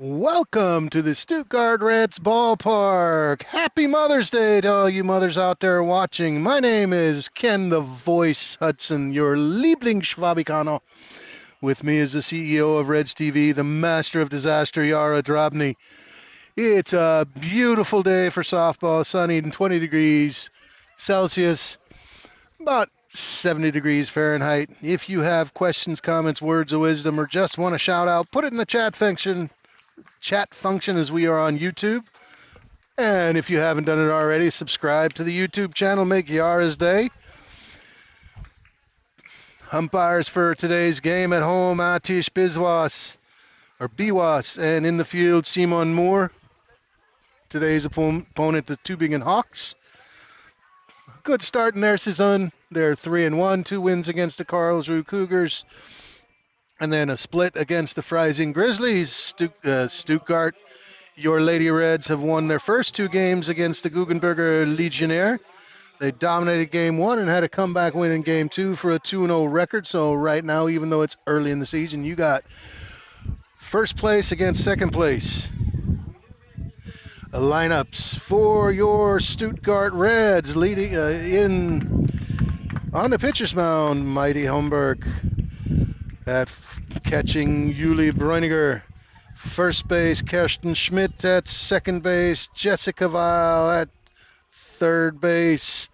Welcome to the Stuttgart Reds ballpark. Happy Mother's Day to all you mothers out there watching. My name is Ken the Voice Hudson, your Lieblingsschwabikano. With me is the CEO of Reds TV, the master of disaster, Yara Drobny. It's a beautiful day for softball, sunny and 20 degrees Celsius, about 70 degrees Fahrenheit. If you have questions, comments, words of wisdom, or just want to shout out, put it in the chat function as we are on YouTube. And if you haven't done it already, subscribe to the YouTube channel. Make Yara's day. Umpires for today's game at home, Atish Biwas, and in the field, Simon Moore. Today's opponent, the Tübingen Hawks. Good start in their season. They're 3-1, 2 wins against the Karlsruhe Cougars, and then a split against the Freising Grizzlies. Stuttgart, your Lady Reds, have won their first 2 games against the Guggenberger Legionnaire. They dominated game 1 and had a comeback win in game 2 for a 2-0 record. So right now, even though it's early in the season, you got first place against second place. Lineups for your Stuttgart Reds leading on the pitcher's mound, Mighty Homburg. At catching, Julie Bräuniger. First base, Kirsten Schmidt. At second base, Jessica Weil. At third base,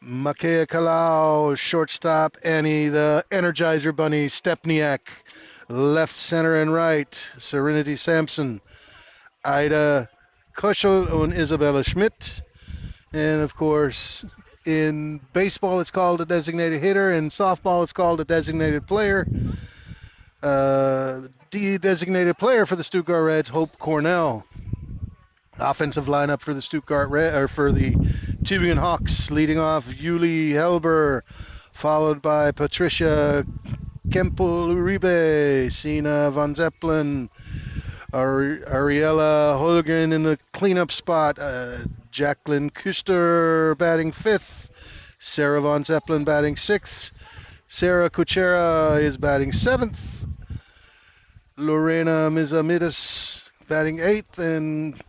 Makea Kalau. Shortstop, Annie the Energizer Bunny Stepniak. Left, center, and right, Serenity Sampson, Ida Koschel, and Isabella Schmidt. And of course, in baseball, it's called a designated hitter. In softball, it's called a designated player. The designated player for the Stuttgart Reds, Hope Cornell. Offensive lineup for the for the Tübingen Hawks, leading off Julie Helber, followed by Patricia Kempel-Uribe, Sina von Zeppelin, Ariella Holgen in the cleanup spot, Jacqueline Kuster batting 5th, Sarah von Zeppelin batting 6th, Sarah Kuchera is batting 7th, Lorena Mizamidis batting 8th, and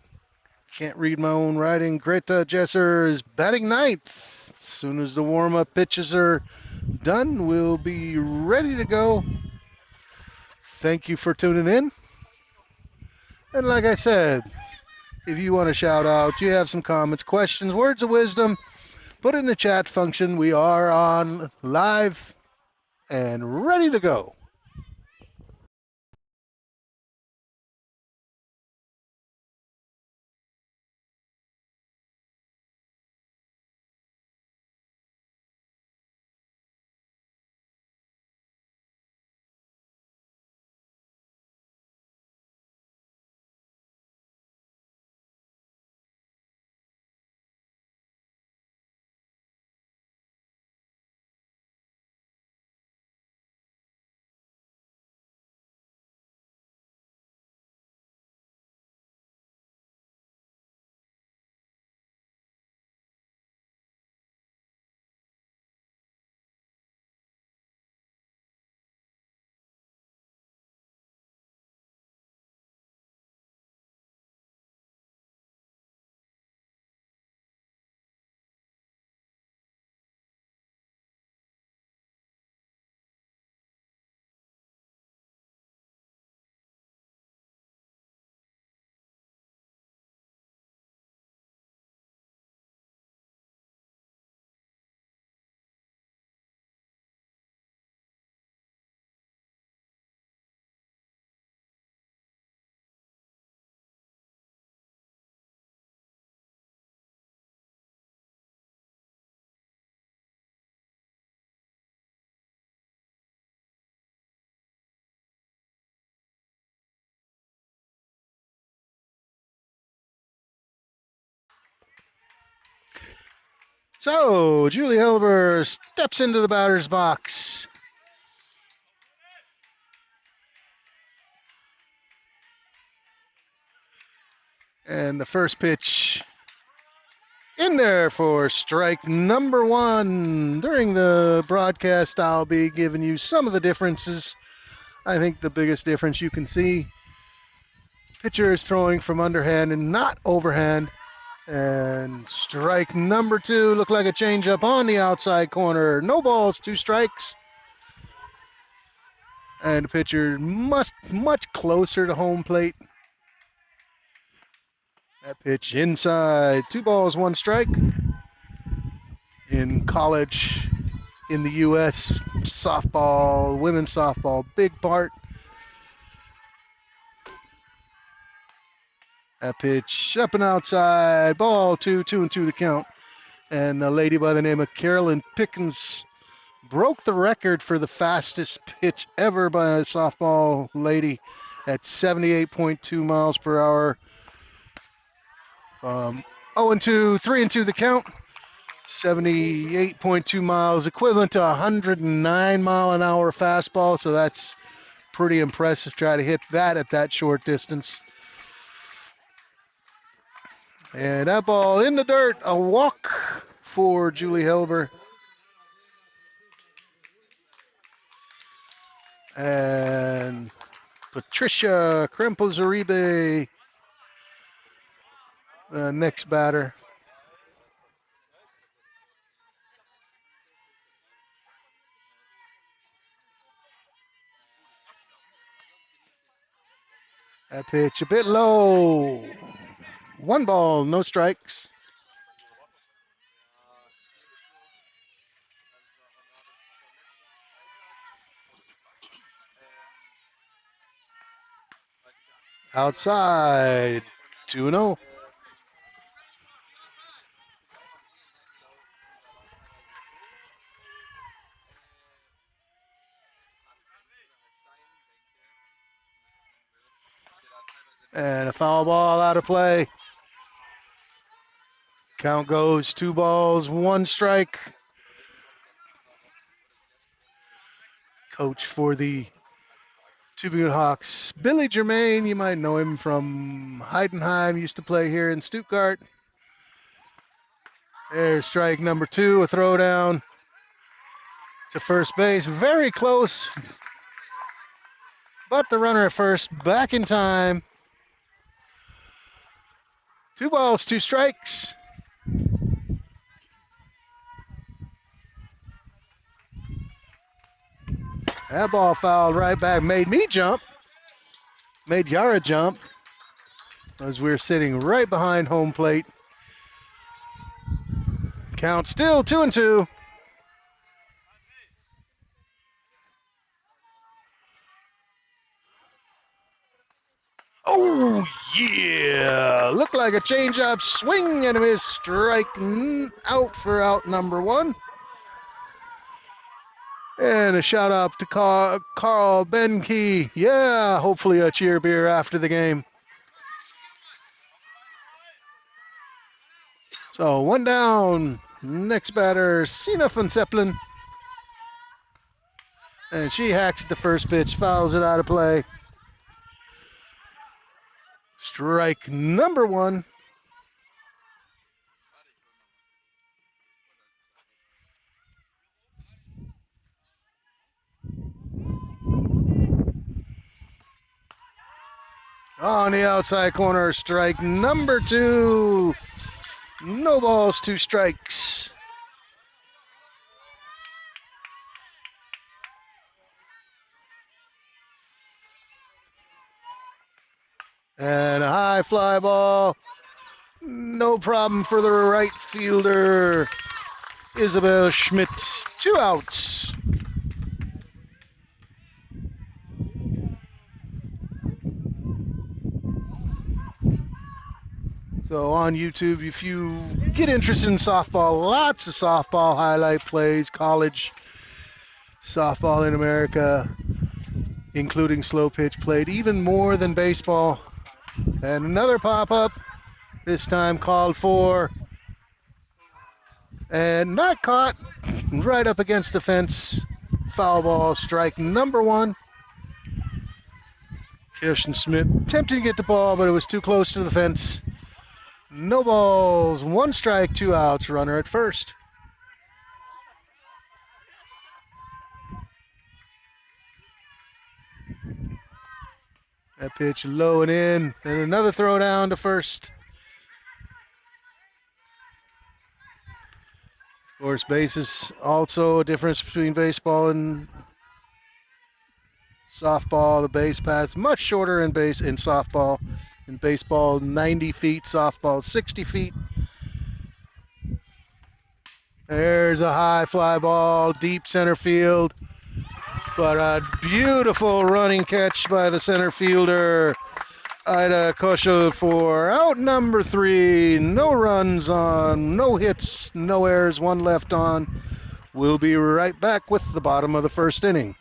can't read my own writing, Greta Jesser is batting 9th. As soon as the warm-up pitches are done, we'll be ready to go. Thank you for tuning in. And like I said, if you want to shout out, you have some comments, questions, words of wisdom, put it in the chat function. We are on live and ready to go. So, Julie Helber steps into the batter's box. And the first pitch in there for strike number 1. During the broadcast, I'll be giving you some of the differences. I think the biggest difference you can see Pitcher is throwing from underhand and not overhand. And strike number 2, looked like a changeup on the outside corner. No balls, 2 strikes. And the pitcher much closer to home plate. That pitch inside, 2 balls, 1 strike. In college, in the U.S., softball, women's softball, big part. That pitch up and outside, ball 2, 2-2 to count. And a lady by the name of Carolyn Pickens broke the record for the fastest pitch ever by a softball lady at 78.2 miles per hour. 0-2, 3-2 the count. 78.2 miles, equivalent to 109 mile an hour fastball. So that's pretty impressive. Try to hit that at that short distance. And that ball in the dirt, a walk for Julie Helber. And Patricia Krempel-Zuribe, the next batter. That pitch a bit low. 1 ball, no strikes. Outside, 2-0. And a foul ball out of play. Count goes 2 balls, 1 strike. Coach for the Tübingen Hawks, Billy Germain. You might know him from Heidenheim, used to play here in Stuttgart. There's strike number 2, a throwdown to first base. Very close, but the runner at first back in time. 2 balls, 2 strikes. That ball fouled right back, made me jump, made Yara jump as we're sitting right behind home plate. Count still 2-2. Oh, yeah. Looked like a changeup, swing and a miss, strike out for out number 1. And a shout out to Carl Benke. Yeah, hopefully a cheer beer after the game. So 1 down. Next batter, Sina van Zeppelin. And she hacks the first pitch, fouls it out of play. Strike number 1. On the outside corner, strike number 2. No balls, 2 strikes. And a high fly ball. No problem for the right fielder, Isabel Schmidt. 2 outs. So on YouTube, if you get interested in softball, lots of softball highlight plays, college softball in America, including slow pitch played, even more than baseball. And another pop-up, this time called for and not caught, right up against the fence. Foul ball, strike number 1. Kirsten Schmidt attempted to get the ball, but it was too close to the fence. No balls, 1 strike, 2 outs, runner at first. That pitch low and in. And another throw down to first. Of course, base is also a difference between baseball and softball. The base path much shorter in softball. In baseball, 90 feet. Softball, 60 feet. There's a high fly ball, deep center field. But a beautiful running catch by the center fielder, Ida Koshel, for out number 3. No runs on, no hits, no errors, one left on. We'll be right back with the bottom of the first inning.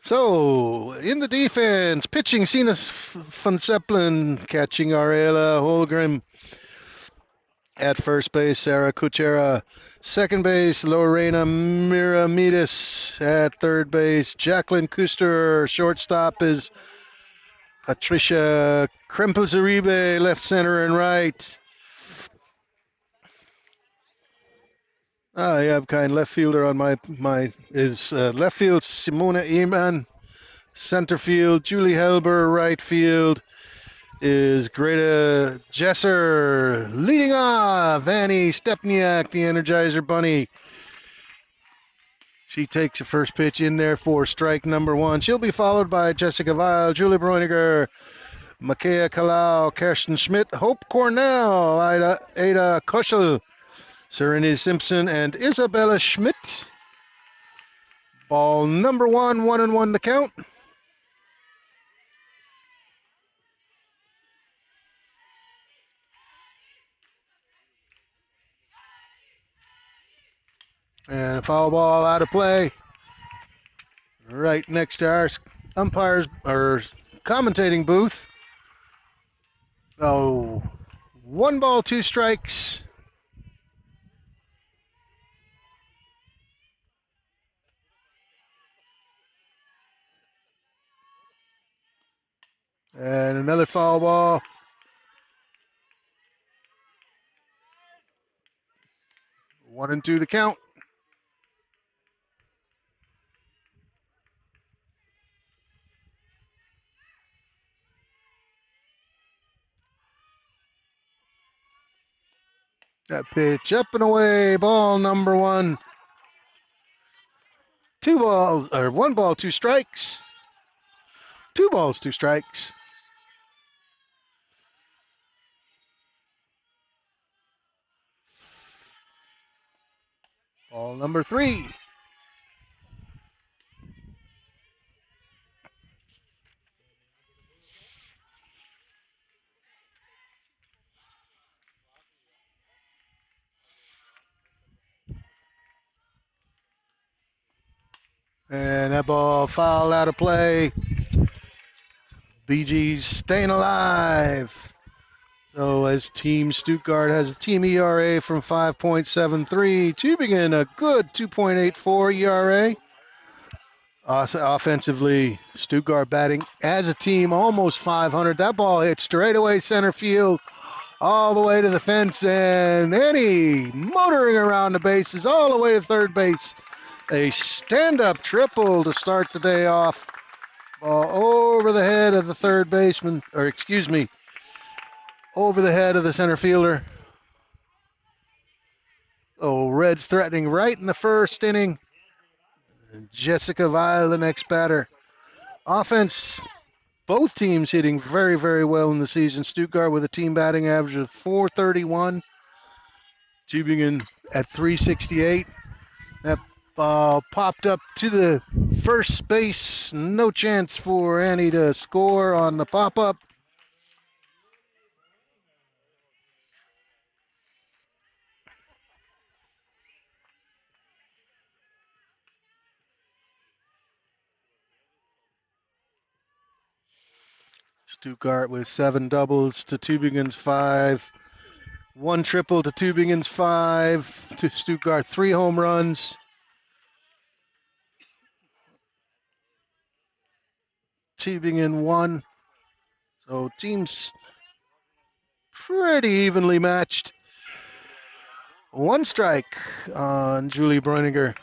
So, in the defense, pitching Sinus van Zeppelin, catching Ariela Holgrim. At first base, Sarah Kuchera. Second base, Lorena Miramidis. At third base, Jacqueline Kuster. Shortstop is Patricia Krempus-Uribe. Left, center, and right. I have kind left fielder on my is left field Simona Eman. Center field Julie Helber. Right field is Greta Jesser. Leading off, Annie Stepniak, the Energizer Bunny. She takes the first pitch in there for strike number 1. She'll be followed by Jessica Weil, Julie Breuniger, Makea Kalau, Kirsten Schmidt, Hope Cornell, Ada Koschel, Serenity Simpson, and Isabella Schmidt. Ball number 1, 1-1 to count. And a foul ball out of play. Right next to our umpires or commentating booth. Oh, 1 ball, 2 strikes. And another foul ball. 1-2 the count. That pitch up and away, ball number 1. 1 ball, 2 strikes. 2 balls, 2 strikes. Ball number 3. And that ball fouled out of play. BG's staying alive. So as Team Stuttgart has a team ERA from 5.73, Tübingen a good 2.84 ERA. Offensively, Stuttgart batting as a team almost 500. That ball hit straight away center field, all the way to the fence, and Annie motoring around the bases all the way to third base. A stand-up triple to start the day off. Ball over the head of the third baseman, or excuse me, over the head of the center fielder. Oh, Reds threatening right in the first inning. Jessica Weil, the next batter. Offense, both teams hitting very, very well in the season. Stuttgart with a team batting average of .431. Tübingen at .368. That ball popped up to the first base. No chance for Annie to score on the pop-up. Stuttgart with 7 doubles to Tübingen's 5. 1 triple to Tübingen's 5. To Stuttgart 3 home runs. Tübingen 1. So teams pretty evenly matched. 1 strike on Julie Bräuniger.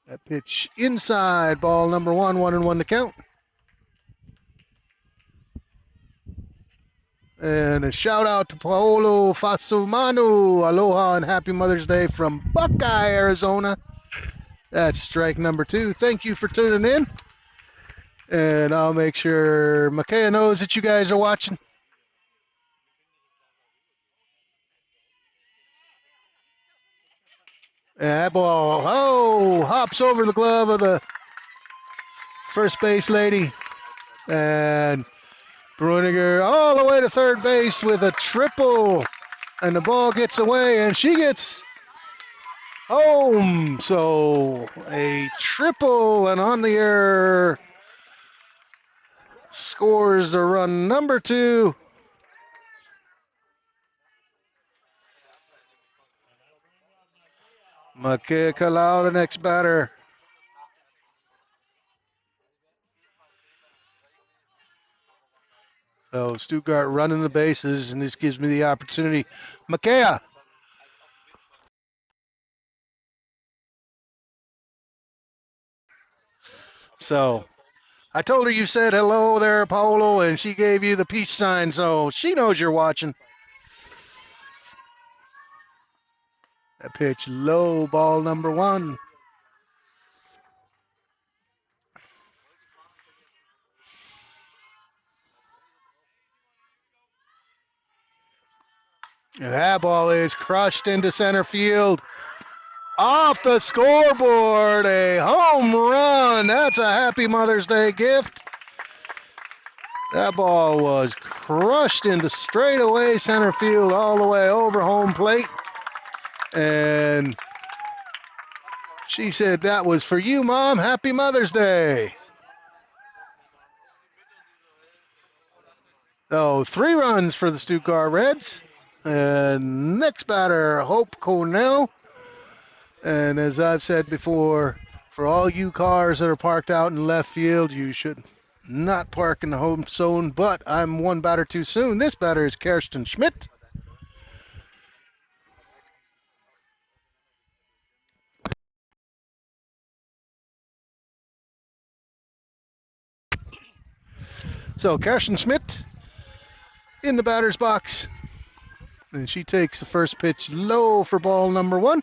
That pitch inside, ball number 1, 1-1 to count. And a shout out to Paolo Fasumanu. Aloha and happy Mother's Day from Buckeye, Arizona. That's strike number 2. Thank you for tuning in. And I'll make sure Makaya knows that you guys are watching. And that ball, hops over the glove of the first base lady. And Bräuniger all the way to third base with a triple. And the ball gets away, and she gets home. So a triple, and on the air scores the run number 2. Makaya Kalau, the next batter. So Stuttgart running the bases, and this gives me the opportunity. Makaya. So I told her you said hello there, Paolo, and she gave you the peace sign, so she knows you're watching. That pitch low, ball number 1. And that ball is crushed into center field. Off the scoreboard, a home run. That's a happy Mother's Day gift. That ball was crushed into straightaway center field all the way over home plate. And she said, that was for you, Mom. Happy Mother's Day. So 3 runs for the Stuttgart Reds. And next batter, Hope Cornell. And as I've said before, for all you cars that are parked out in left field, you should not park in the home zone, but I'm 1 batter too soon. This batter is Kirsten Schmidt. So Kirsten Schmidt in the batter's box. And she takes the first pitch low for ball number 1.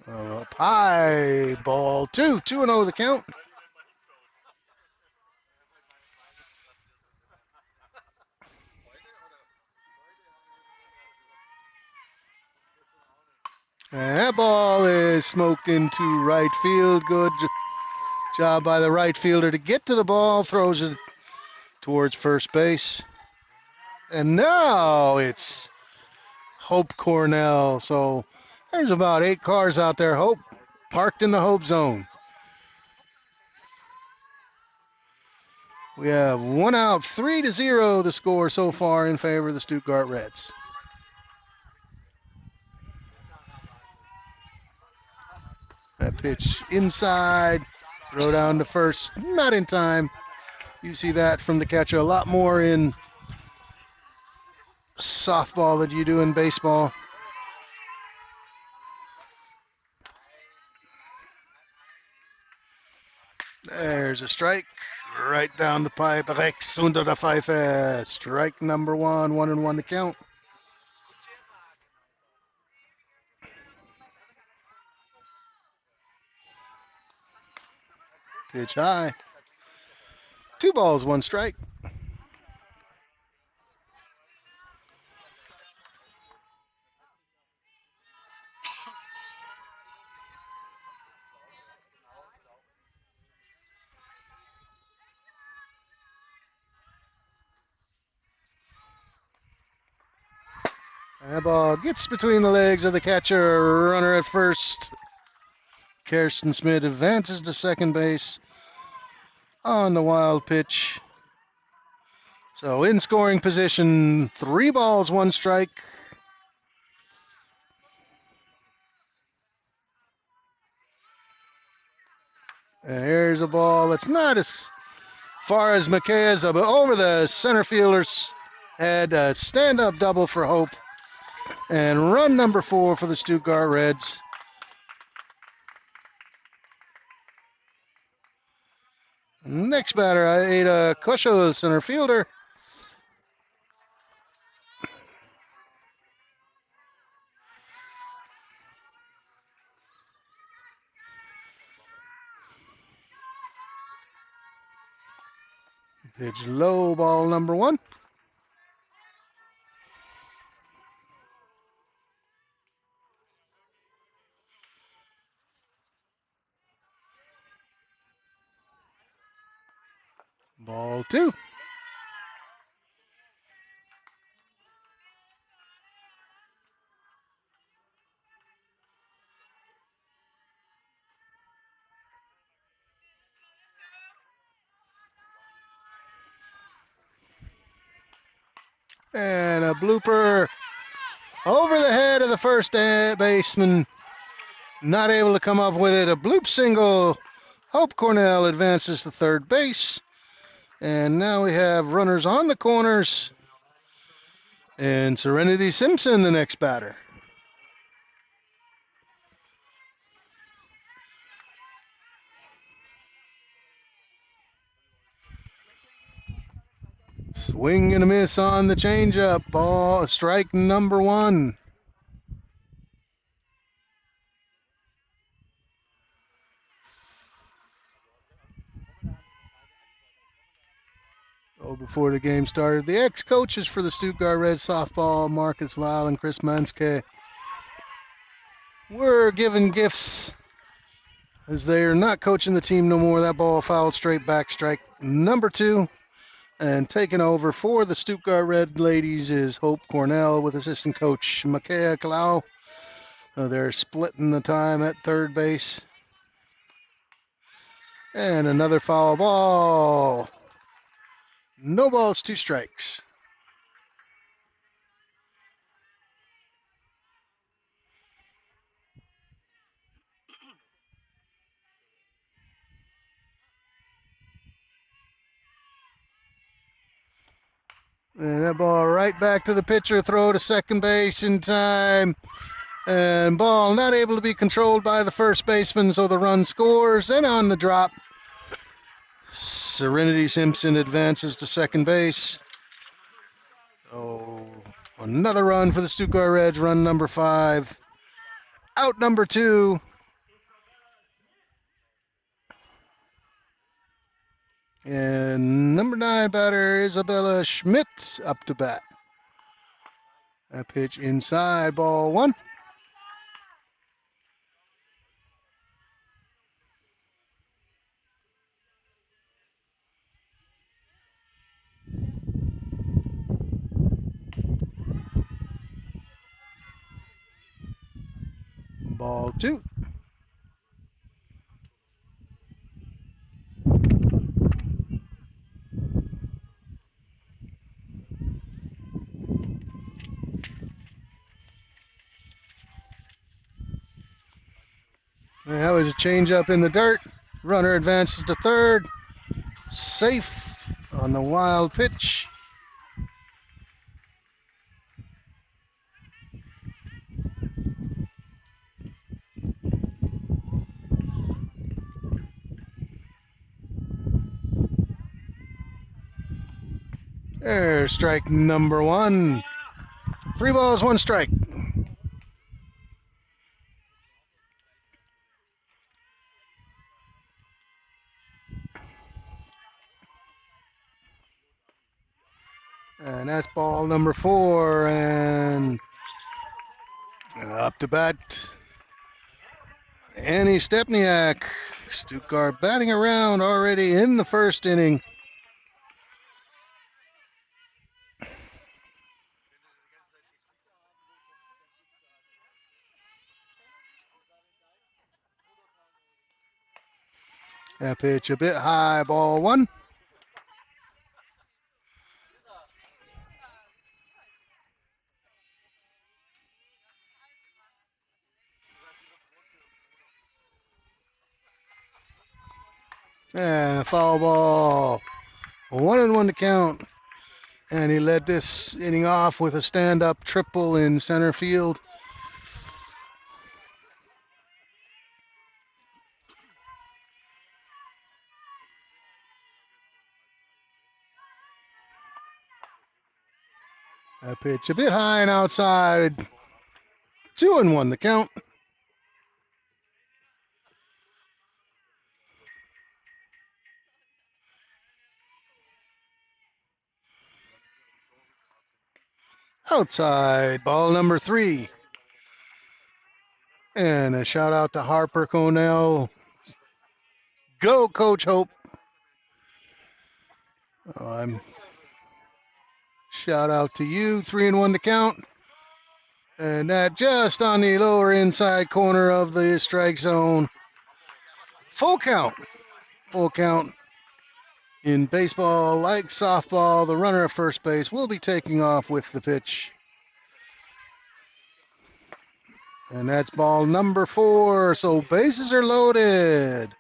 Up high, ball 2. 2-0 the count. And that ball is smoked into right field. Good job by the right fielder to get to the ball. Throws it towards first base. And now it's Hope Cornell. So there's about 8 cars out there, Hope, parked in the Hope zone. We have 1 out, 3-0 the score so far in favor of the Stuttgart Reds. That pitch inside, throw down to first, not in time. You see that from the catcher a lot more in softball than you do in baseball. There's a strike right down the pipe. Rechts unter der Pfeife. Strike number 1, 1-1 to count. Pitch high. 2 balls, 1 strike. That ball gets between the legs of the catcher. Runner at first. Kirsten Schmidt advances to second base on the wild pitch. So in scoring position, 3 balls, 1 strike. And here's a ball that's not as far as Makea's, but over the center fielder's head. A stand-up double for Hope. And run number 4 for the Stuttgart Reds. Next batter, Ada Kosho, center fielder. Pitch low, ball number 1. Ball 2. And a blooper over the head of the first baseman. Not able to come up with it. A bloop single. Hope Cornell advances to third base. And now we have runners on the corners. And Serenity Simpson, the next batter. Swing and a miss on the changeup. Ball, strike number 1. Oh, before the game started, the ex-coaches for the Stuttgart Reds softball, Marcus Weil and Chris Manske, were given gifts as they are not coaching the team no more. That ball fouled straight back, strike number 2. And taking over for the Stuttgart Red ladies is Hope Cornell with assistant coach Makea Kalau. They're splitting the time at third base. And another foul ball. No balls, 2 strikes. And that ball right back to the pitcher, throw to second base in time. And ball not able to be controlled by the first baseman, so the run scores. And on the drop, Serenity Simpson advances to second base. Oh, another run for the Stuttgart Reds, run number 5. Out number 2. And number 9 batter, Isabella Schmidt, up to bat. A pitch inside, ball 1. Ball 2. That was a changeup in the dirt. Runner advances to third. Safe on the wild pitch. There's strike number one. 3 balls, 1 strike. And that's ball number 4. And up to bat, Annie Stepniak. Stuttgart batting around already in the first inning. That pitch a bit high, ball 1. And a foul ball. 1-1 to count. And he led this inning off with a stand-up triple in center field. That pitch a bit high and outside. 2-1 the count. Outside, ball number 3. And a shout out to Harper Cornell. Go, Coach Hope. Shout out to you. 3-1 to count. And that just on the lower inside corner of the strike zone. Full count. Full count. In baseball, like softball, the runner at first base will be taking off with the pitch. And that's ball number 4. So bases are loaded.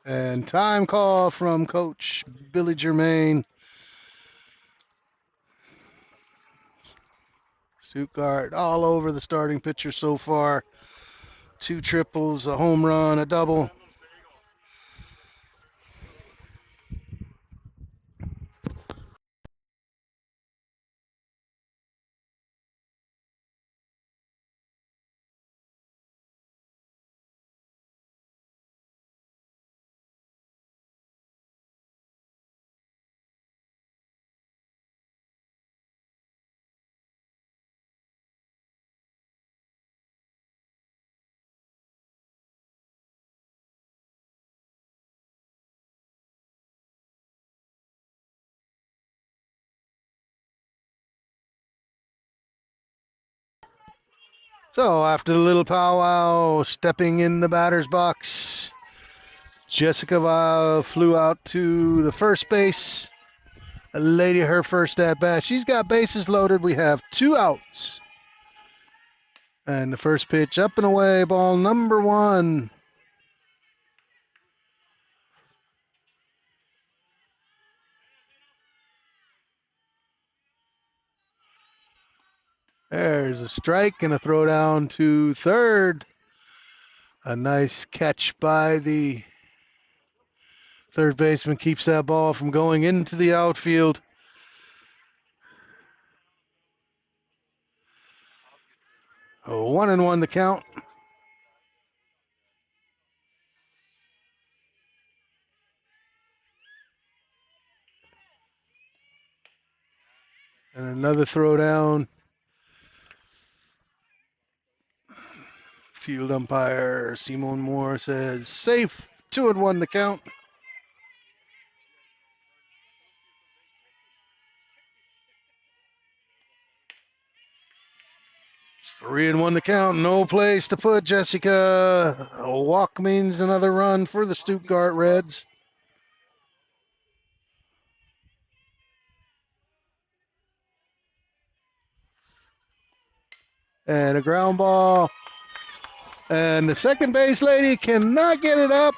And time call from Coach Billy Germain. Stuttgart all over the starting pitcher so far. 2 triples, a home run, a double. So after the little powwow, stepping in the batter's box, Jessica Weil flew out to the first base. A lady, her first at bat. She's got bases loaded. We have 2 outs. And the first pitch up and away, ball number 1. There's a strike and a throw down to third. A nice catch by the third baseman, keeps that ball from going into the outfield. A 1-1 the count. And another throw down. Field umpire Simone Moore says safe. 2-1 the count. It's 3-1 the count. No place to put Jessica. A walk means another run for the Stuttgart Reds. And a ground ball. And the second base lady cannot get it up.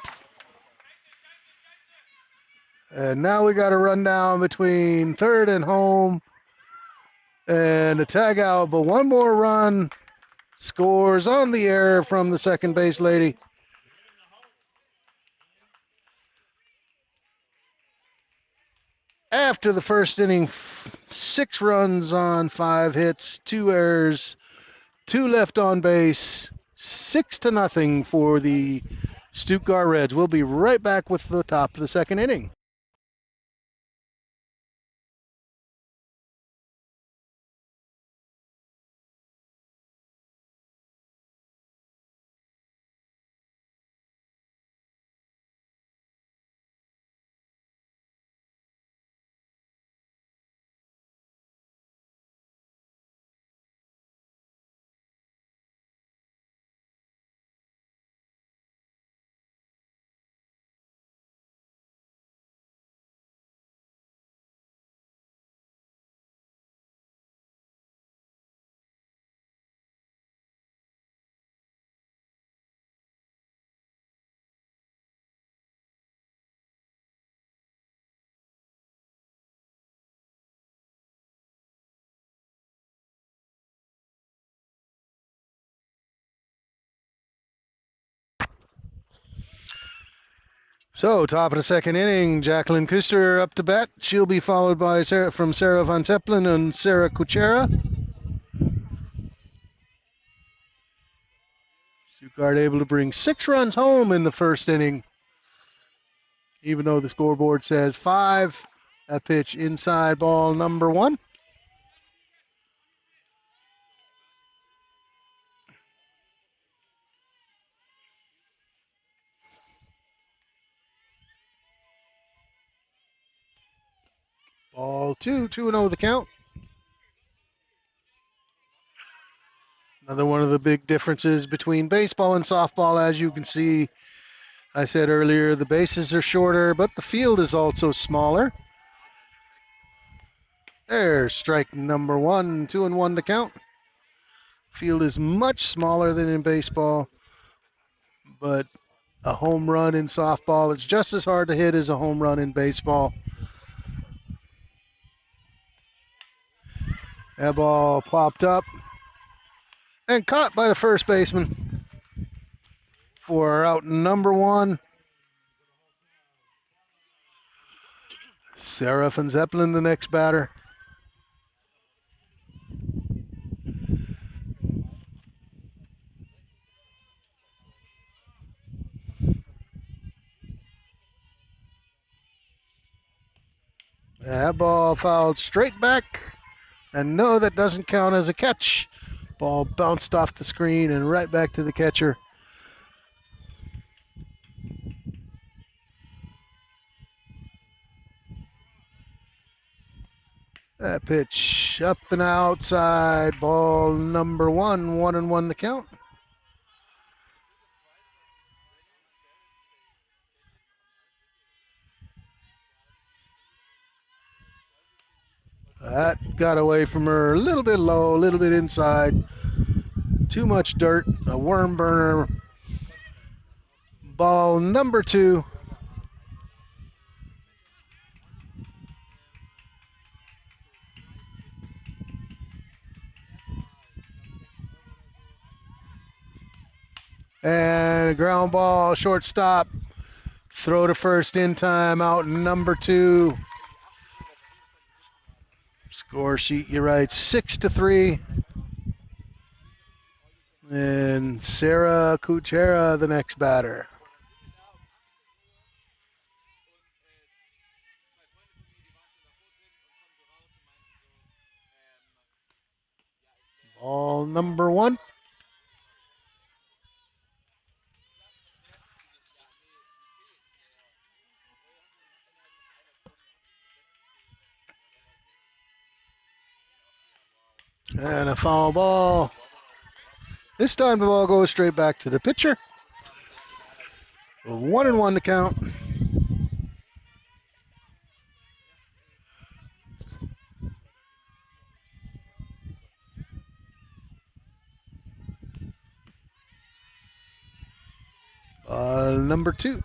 And now we got a rundown between third and home. And a tag out, but one more run scores on the air from the second base lady. After the first inning, 6 runs on 5 hits, 2 errors, 2 left on base, 6-0 for the Stuttgart Reds. We'll be right back with the top of the second inning. So, top of the second inning, Jacqueline Kuster up to bat. She'll be followed by Sarah Van Zeppelin and Sarah Kuchera. Stuttgart able to bring 6 runs home in the first inning, even though the scoreboard says 5. That pitch inside, ball number 1. Ball 2, 2-0 the count. Another one of the big differences between baseball and softball, as you can see, I said earlier, the bases are shorter, but the field is also smaller. There's strike number 1, 2-1 to count. Field is much smaller than in baseball, but a home run in softball is just as hard to hit as a home run in baseball. That ball popped up and caught by the first baseman for out number 1. Sarah Van Zeppelin, the next batter. That ball fouled straight back, and no, that doesn't count as a catch. Ball bounced off the screen and right back to the catcher. That pitch up and outside, ball number 1, 1-1 to count. That got away from her a little bit low, a little bit inside. Too much dirt, a worm burner. Ball number 2. And a ground ball, shortstop. Throw to first in time, out number 2. Score sheet, you write 6-3. And Sarah Kuchera, the next batter. Ball number 1. And a foul ball. This time the ball goes straight back to the pitcher. 1-1 to count. Number 2.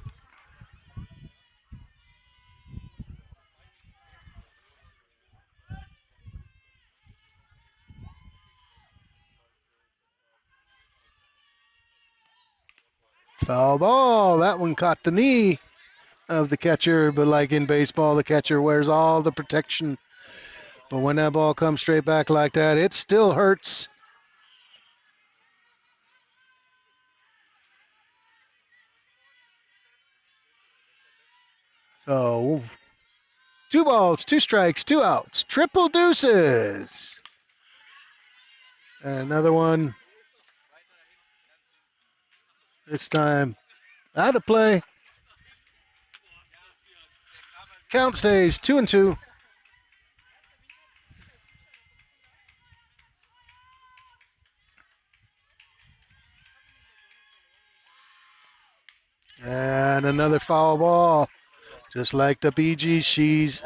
Foul ball. That one caught the knee. of the catcher, but like in baseball, the catcher wears all the protection. But when that ball comes straight back like that, it still hurts. So 2 balls, 2 strikes, 2 outs. Triple deuces. And another one. This time out of play. Count stays 2-2. And another foul ball. Just like the Bee Gees, she's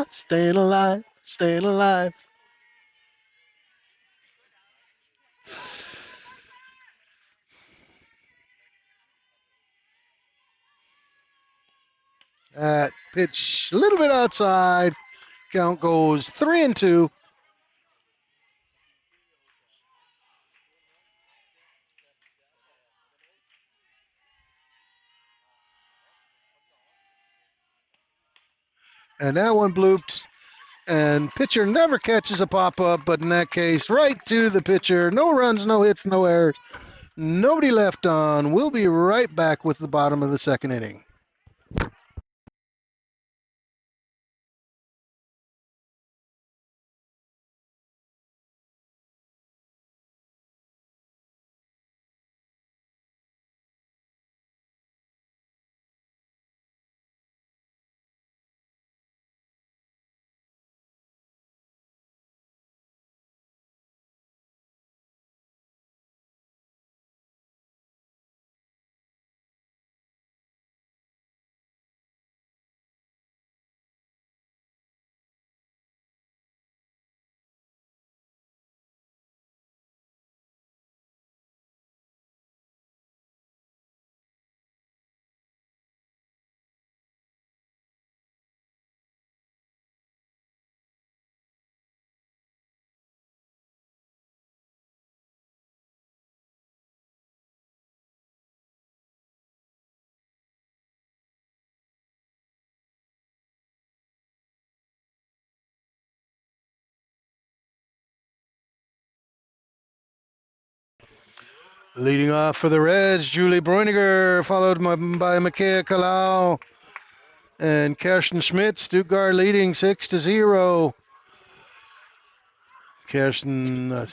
staying alive, staying alive. That pitch a little bit outside. Count goes 3-2. And that one blooped. And pitcher never catches a pop-up, but in that case, right to the pitcher. No runs, no hits, no errors. Nobody left on. We'll be right back with the bottom of the second inning. Leading off for the Reds, Julie Bräuniger, followed by Mikea Kalau and Kirsten Schmidt. Stuttgart leading 6-0. Kirsten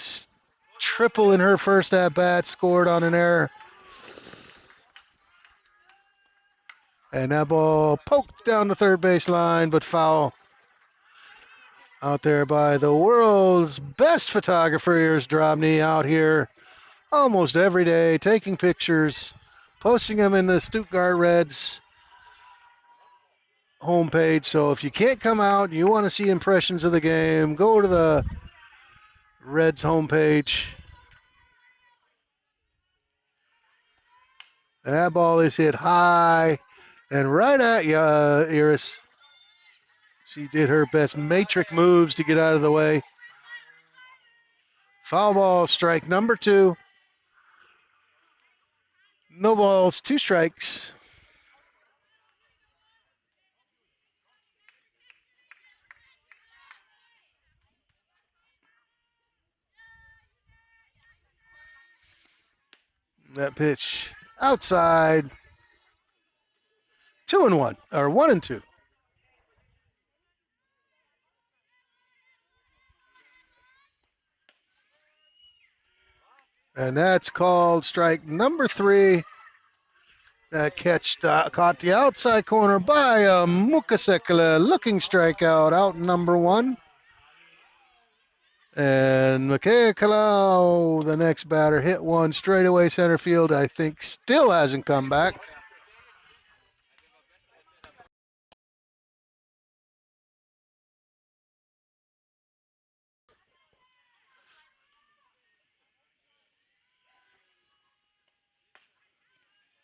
triple in her first at bat, scored on an error. And that ball poked down the third base line, but foul. Out there by the world's best photographer, here's Drobny, out here almost every day, taking pictures, posting them in the Stuttgart Reds homepage. So if you can't come out, you want to see impressions of the game, go to the Reds homepage. That ball is hit high and right at you, Iris. She did her best matrix moves to get out of the way. Foul ball, strike number 2. No balls, 2 strikes. That pitch outside. 2-1, or 1-2. And that's called strike number 3. That catch caught the outside corner by Mukasekala. Looking strikeout, out number 1. And Mikea Kalau, the next batter, hit one straightaway center field. I think still hasn't come back.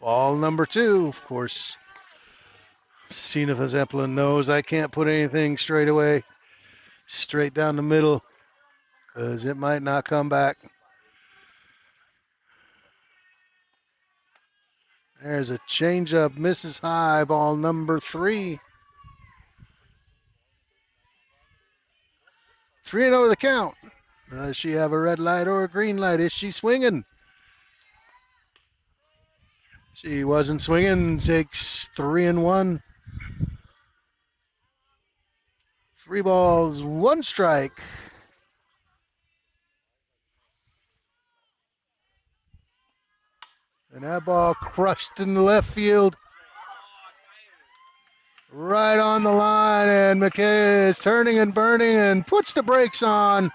Ball number 2, of course. Sina Zeppelin knows I can't put anything straight away, straight down the middle, because it might not come back. There's a changeup, misses high, ball number 3. 3-0 the count. Does she have a red light or a green light? Is she swinging? She wasn't swinging. Takes 3-1. 3 balls, 1 strike. And that ball crushed in the left field. Right on the line, and McKay is turning and burning and puts the brakes on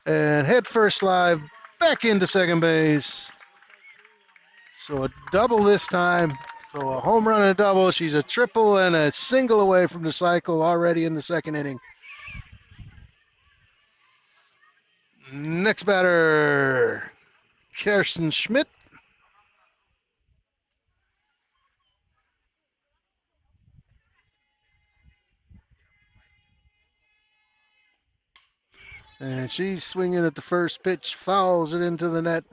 and head first live back into second base. So a double this time. So a home run and a double. She's a triple and a single away from the cycle already in the second inning. Next batter, Kirsten Schmidt. And she's swinging at the first pitch, fouls it into the net.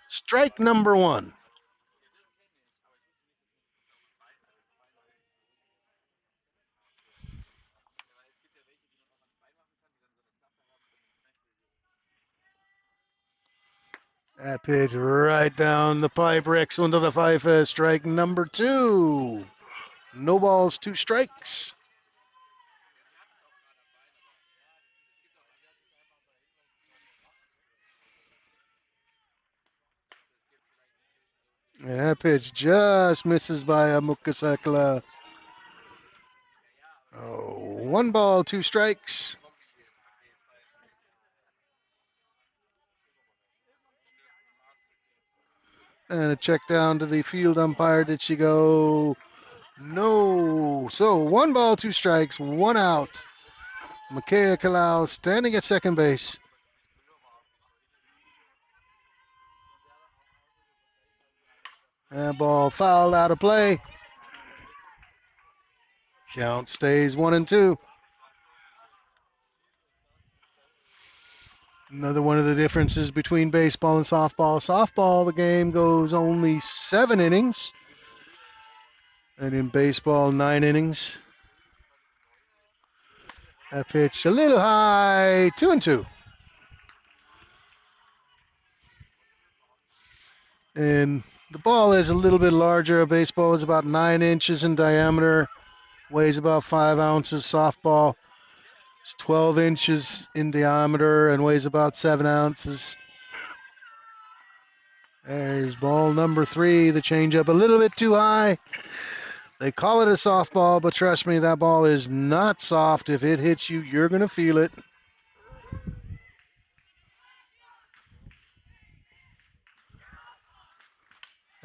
Strike number 1. That pitch right down the pipe, Rex into the five. Strike number 2. No balls, 2 strikes. And that pitch just misses by Mukasakala. Oh, 1 ball, 2 strikes. And a check down to the field umpire. Did she go? No. So 1 ball, 2 strikes, 1 out. Makaya Kalau standing at second base. And ball fouled out of play. Count stays 1-2. Another one of the differences between baseball and softball. Softball, the game goes only 7 innings. And in baseball, 9 innings. That pitch a little high, 2-2. And the ball is a little bit larger. A baseball is about 9 inches in diameter, weighs about 5 ounces. Softball is 12 inches in diameter and weighs about 7 ounces. There's ball number 3, the changeup a little bit too high. They call it a softball, but trust me, that ball is not soft. If it hits you, you're going to feel it.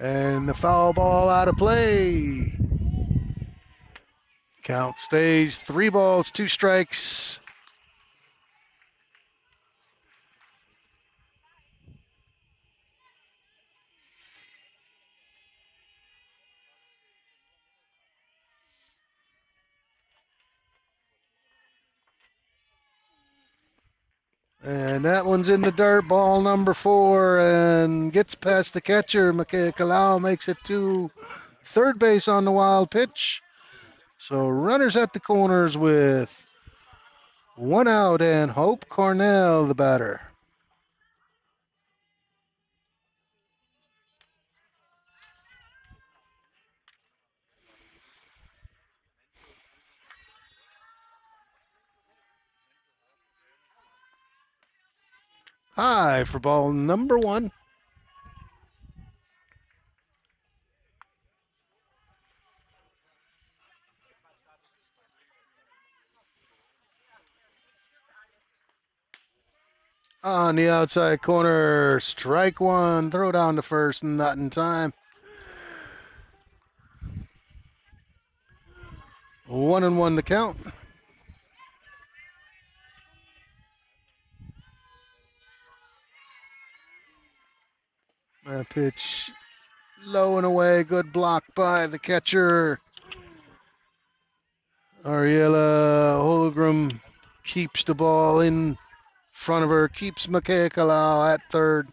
And the foul ball out of play. Count stays 3 balls, 2 strikes. And that one's in the dirt, ball number 4, and gets past the catcher. Makaya Kalau makes it to third base on the wild pitch. So runners at the corners with 1 out, and Hope Cornell, the batter. High for ball number 1. On the outside corner, strike 1, throw down to first, not in time. 1-1 the count. That pitch low and away, good block by the catcher. Ariella Holgram keeps the ball in front of her, keeps Makaya Kalau at third.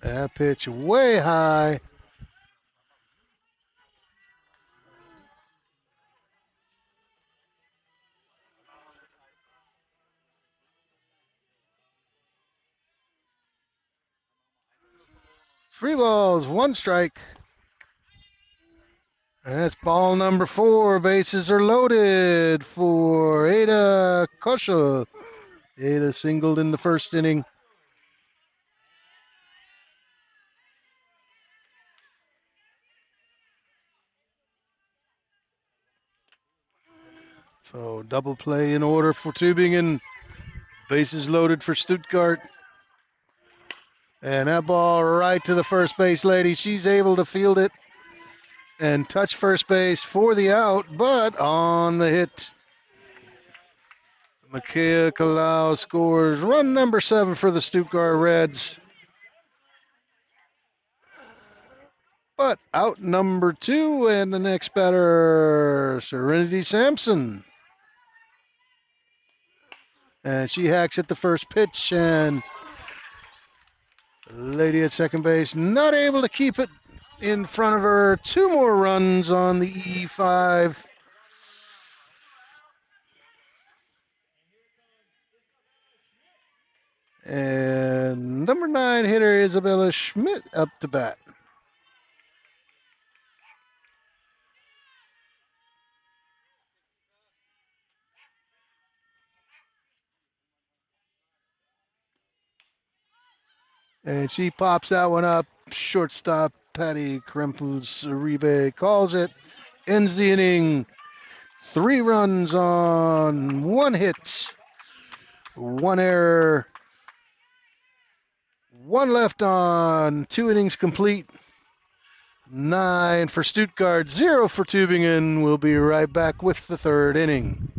That pitch way high. Three balls, one strike. And that's ball number 4. Bases are loaded for Ada Kosha. Ada singled in the first inning. So double play in order for Tübingen. Bases loaded for Stuttgart. And that ball right to the first base lady. She's able to field it and touch first base for the out, but on the hit. Makea Kalau scores run number 7 for the Stuttgart Reds. But out number 2, and the next batter, Serenity Sampson. And she hacks at the first pitch, and lady at second base not able to keep it in front of her. 2 more runs on the E5. And number 9 hitter Isabella Schmidt up to bat. And she pops that one up. Shortstop Patty Krempels Uribe calls it. Ends the inning. 3 runs on 1 hit. 1 error. 1 left on. 2 innings complete. 9 for Stuttgart, 0 for Tübingen. We'll be right back with the 3rd inning.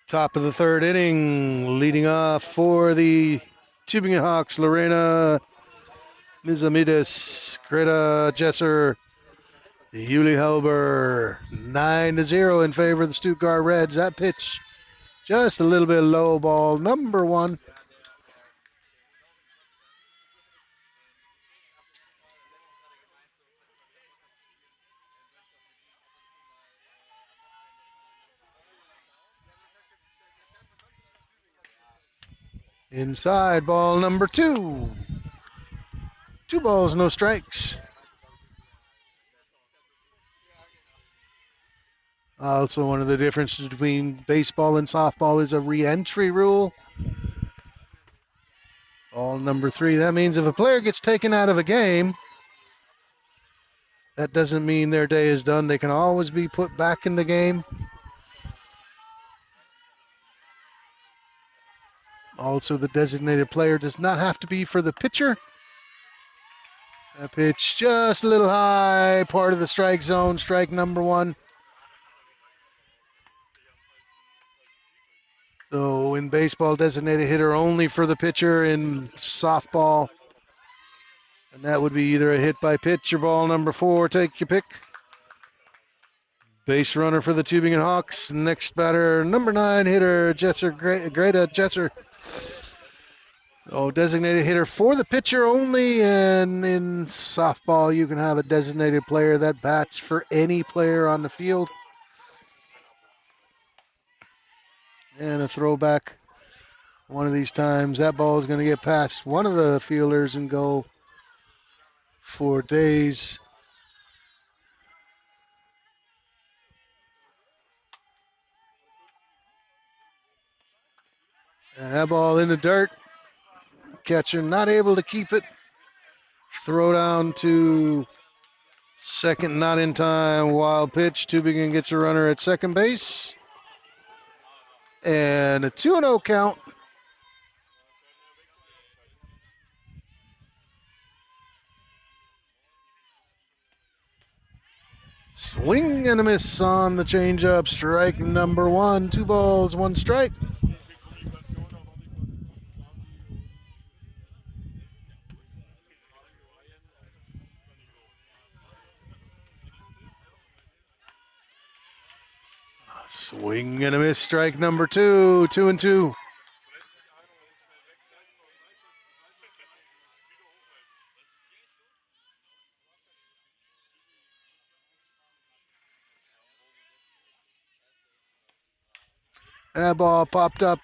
Top of the 3rd inning, leading off for the Tübingen Hawks, Lorena Mizamides, Greta Jesser, Yuli Helber, 9-0 in favor of the Stuttgart Reds. That pitch just a little bit low, ball number 1. Inside, ball number 2. 2 balls, no strikes. Also, one of the differences between baseball and softball is a re-entry rule. Ball number 3. That means if a player gets taken out of a game, that doesn't mean their day is done. They can always be put back in the game. Also, the designated player does not have to be for the pitcher. That pitch just a little high, part of the strike zone, strike number 1. So in baseball, designated hitter only for the pitcher. In softball, and that would be either a hit by pitch or ball number 4. Take your pick. Base runner for the Tübingen Hawks. Next batter, number 9 hitter Greta Jesser. Oh, designated hitter for the pitcher only, and in softball, you can have a designated player that bats for any player on the field. And a throwback One of these times, that ball is going to get past one of the fielders and go for days. And that ball in the dirt. Catcher not able to keep it. Throw down to second, not in time. Wild pitch. Tübingen gets a runner at second base. And a 2-0 count. Swing and a miss on the changeup. Strike number one. 2 balls, 1 strike. Swing and a miss. Strike number 2. 2-2. That ball popped up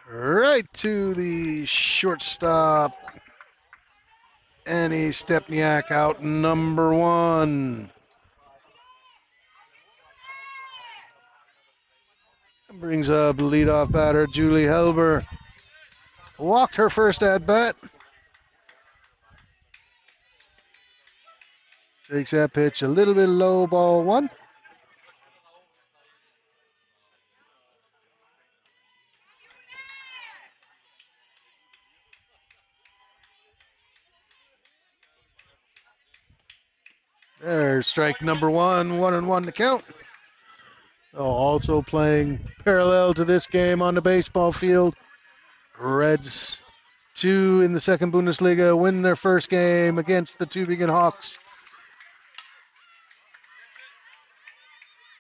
right to the shortstop. Annie Stepniak out number 1. Brings up leadoff batter Julie Helber. Walked her first at bat. Takes that pitch a little bit low, ball 1. There's strike number 1, 1-1 to count. Also playing parallel to this game on the baseball field. Reds 2 in the second Bundesliga win their first game against the Tübingen Hawks.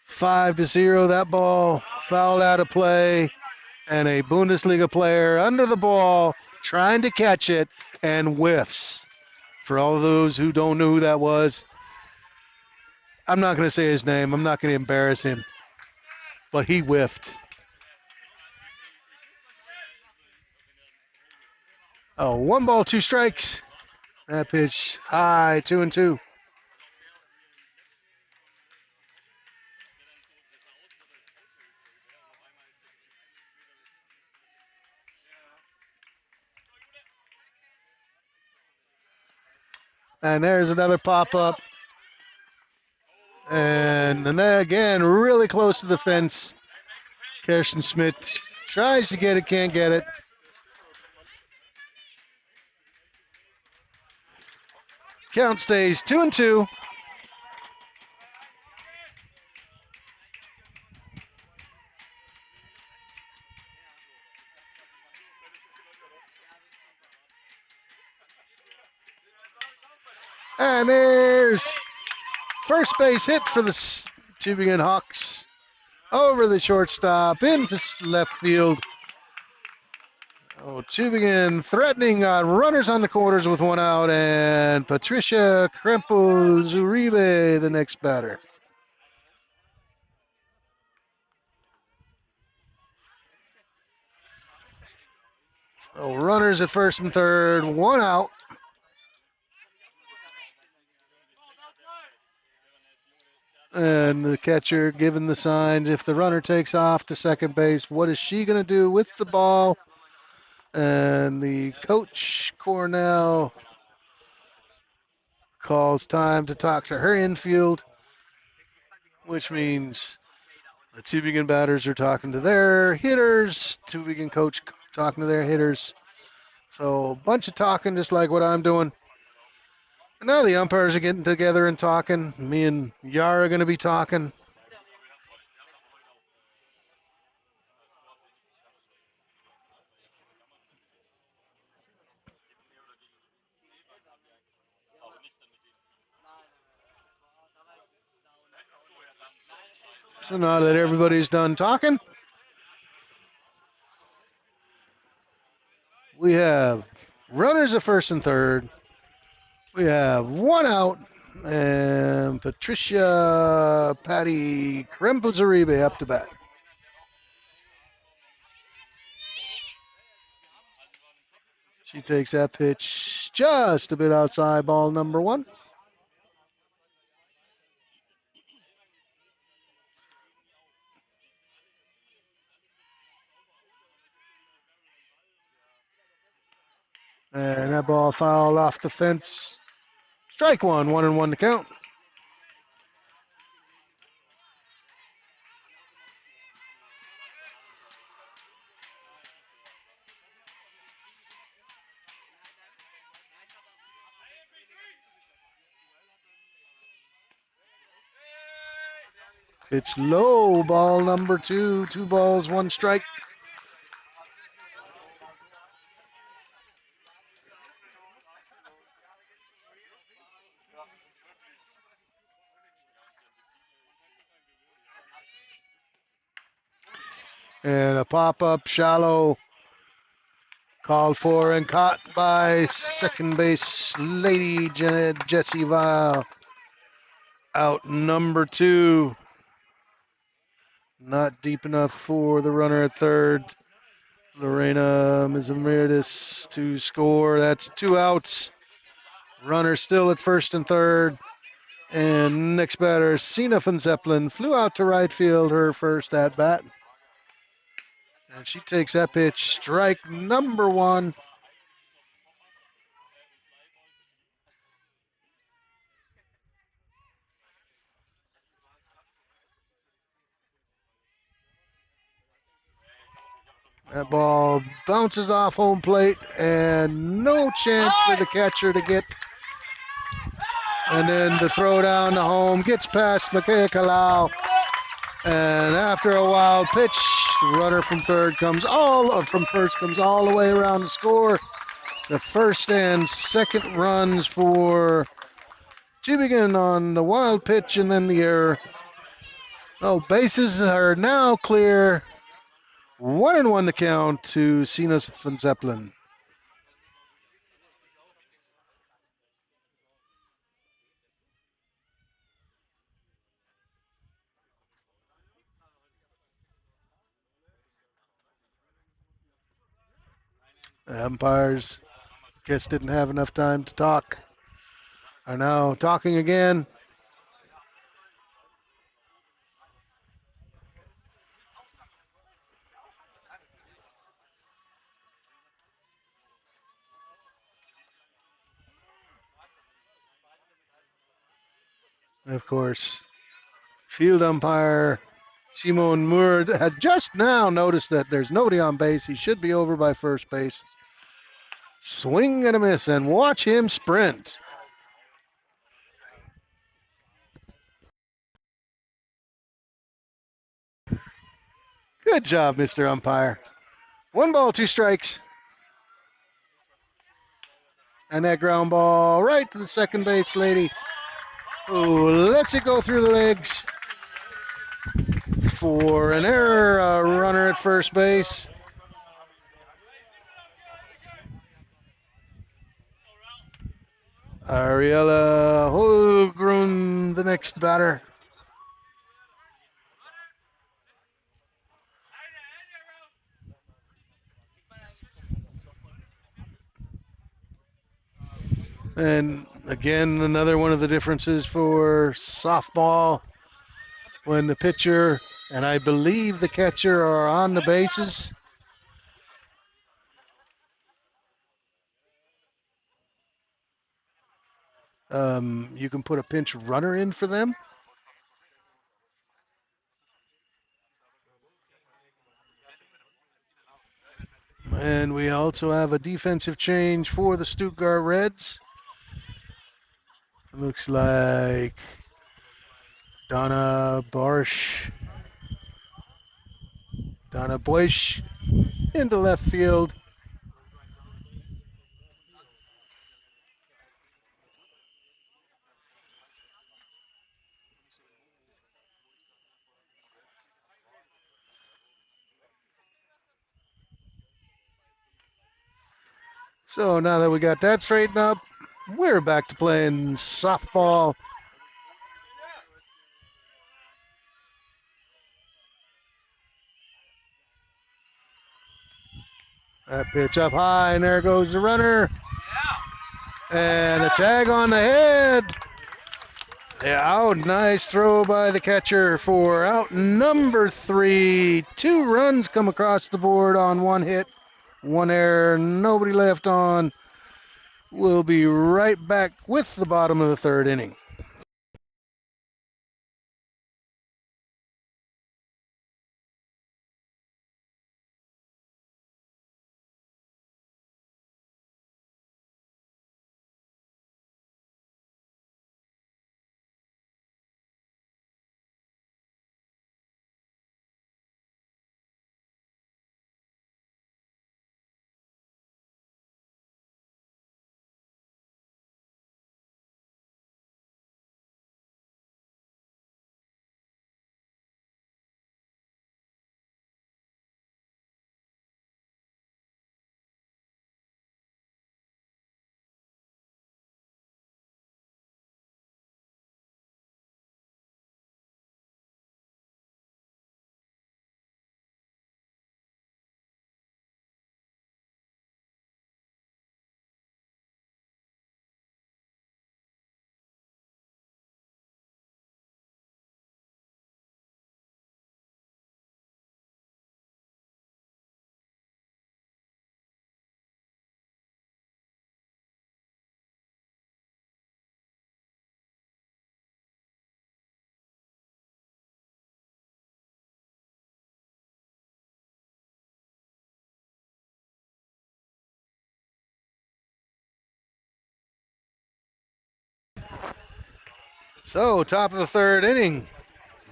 5-0. That ball fouled out of play, and a Bundesliga player under the ball trying to catch it and whiffs. For all of those who don't know who that was, I'm not going to say his name. I'm not going to embarrass him, but he whiffed. Oh, 1 ball, 2 strikes. That pitch high, 2-2. And there's another pop-up. And then again, really close to the fence. Kirsten Schmidt tries to get it, can't get it. Count stays 2-2. And there's first base hit for the Tübingen Hawks over the shortstop into left field. Oh, Tübingen threatening runners on the corners with 1 out, and Patricia Krempel-Zuribe, the next batter. Oh, runners at first and third, 1 out. And the catcher giving the signs. If the runner takes off to second base, what is she going to do with the ball? And the coach, Cornell, calls time to talk to her infield, which means the Tübingen batters are talking to their hitters, Tübingen coach talking to their hitters. So a bunch of talking, just like what I'm doing. And now the umpires are getting together and talking. Me and Yara are going to be talking. So now that everybody's done talking, we have runners at first and third. We have 1 out, and Patricia Patty Krempel-Zuribe up to bat. She takes that pitch just a bit outside ball number 1. And that ball fouled off the fence. Strike 1, 1-1 to count. Pitch low, ball number 2. 2 balls, 1 strike. And a pop-up shallow called for and caught by second base lady Jessie Vile. Out number 2. Not deep enough for the runner at third. Lorena Mizamiridis to score. That's 2 outs. Runner still at first and third. And next batter, Sina van Zeppelin, flew out to right field her first at bat. And she takes that pitch, strike number 1. That ball bounces off home plate and no chance for the catcher to get. And then the throw down to home gets past Makea Kalau. And after a wild pitch, runner from first comes all the way around to score. The first and second runs for Tübingen on the wild pitch and then the error. Oh, bases are now clear. 1-1 to count to Sina van Zeppelin. The umpires, guess, didn't have enough time to talk, are now talking again. Of course, field umpire Simon Moore had just now noticed that there's nobody on base. He should be over by first base. Swing and a miss, and watch him sprint. Good job, Mr. Umpire. 1 ball, 2 strikes. And that ground ball right to the second base lady, who lets it go through the legs for an error. A runner at first base. Ariella Holgrun, the next batter. And again, another one of the differences for softball when the pitcher and I believe the catcher are on the bases. You can put a pinch runner in for them. And we also have a defensive change for the Stuttgart Reds. It looks like Donna Bosch into left field. So now that we got that straightened up, we're back to playing softball. That pitch up high, and there goes the runner. And a tag on the head. Yeah, out. Nice throw by the catcher for out number 3. 2 runs come across the board on 1 hit, 1 error, nobody left on. We'll be right back with the bottom of the 3rd inning. So, top of the 3rd inning.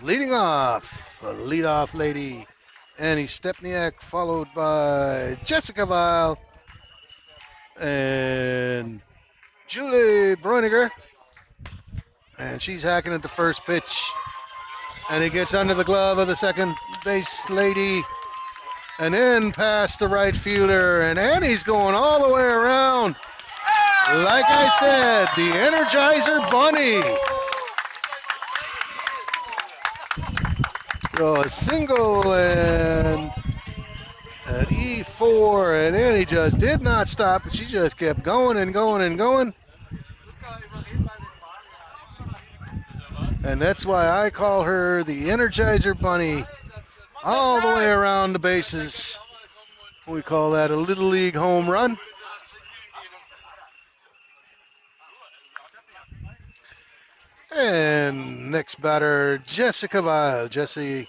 Leading off, a leadoff lady, Annie Stepniak, followed by Jessica Weil and Julie Breuninger. And she's hacking at the first pitch. And it gets under the glove of the second base lady. And then past the right fielder. And Annie's going all the way around. Like I said, the Energizer Bunny. So a single and at E4, and Annie just did not stop. She just kept going and going and going. And that's why I call her the Energizer Bunny. All the way around the bases. We call that a Little League home run. And next batter, Jessica Weil. Jessie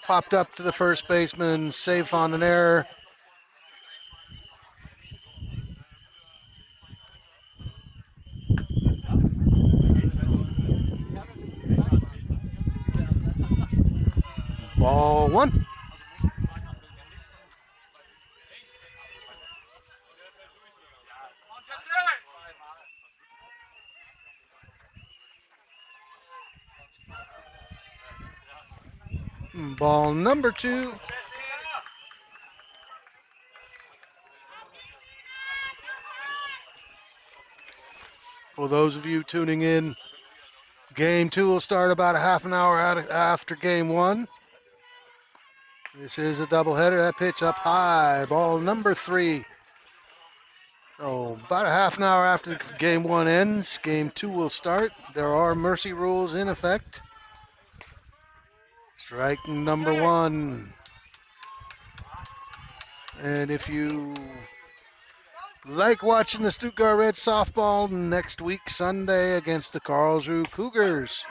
popped up to the first baseman, safe on an error. Ball 1. Ball number 2. For those of you tuning in, game 2 will start about a half an hour after game 1. This is a doubleheader. That pitch up high. Ball number 3. Oh, about a half an hour after game 1 ends, game 2 will start. There are mercy rules in effect. Strike number 1. And if you like watching the Stuttgart Red softball next week, Sunday, against the Karlsruhe Cougars.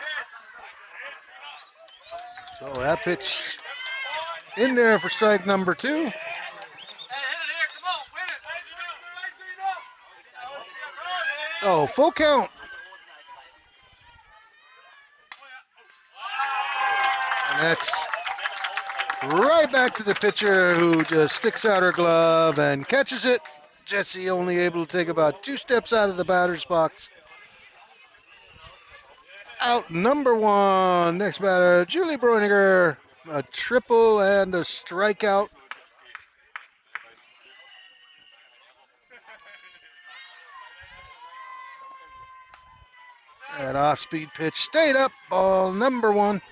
So that pitch in there for strike number 2. So full count. And that's right back to the pitcher, who just sticks out her glove and catches it. Jessie only able to take about 2 steps out of the batter's box. Out number 1. Next batter, Julie Breuninger. A triple and a strikeout. That off-speed pitch stayed up. Ball number 1.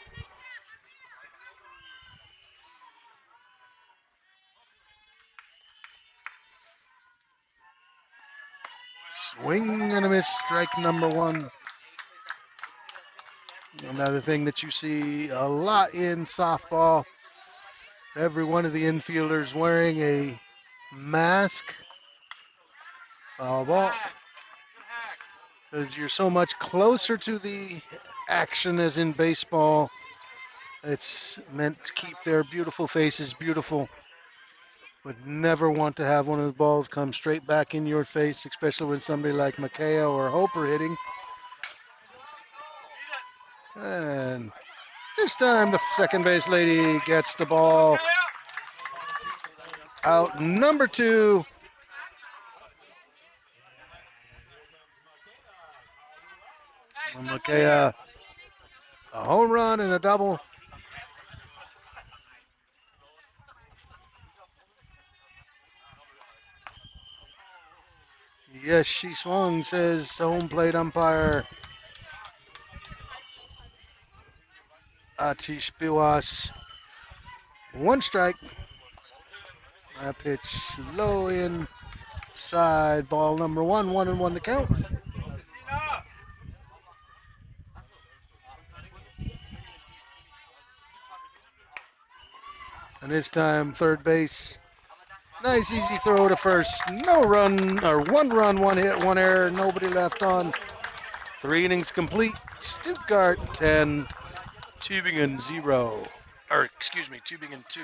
Swing and a miss, strike number one. Another thing that you see a lot in softball, every one of the infielders wearing a mask. Foul ball. Because you're so much closer to the action as in baseball, it's meant to keep their beautiful faces beautiful. Would never want to have one of the balls come straight back in your face, especially when somebody like McKay or Hope are hitting. And this time the second base lady gets the ball out number two. McKay, a home run and a double. Yes, she swung, says home plate umpire Atish Biwas. One strike. That pitch low inside. Ball number one, 1-1 to count. And this time, third base. Nice, easy throw to first. No run, or one run, one hit, one error. Nobody left on. 3 innings complete. Stuttgart 10, Tübingen 0. Or, excuse me, Tübingen 2.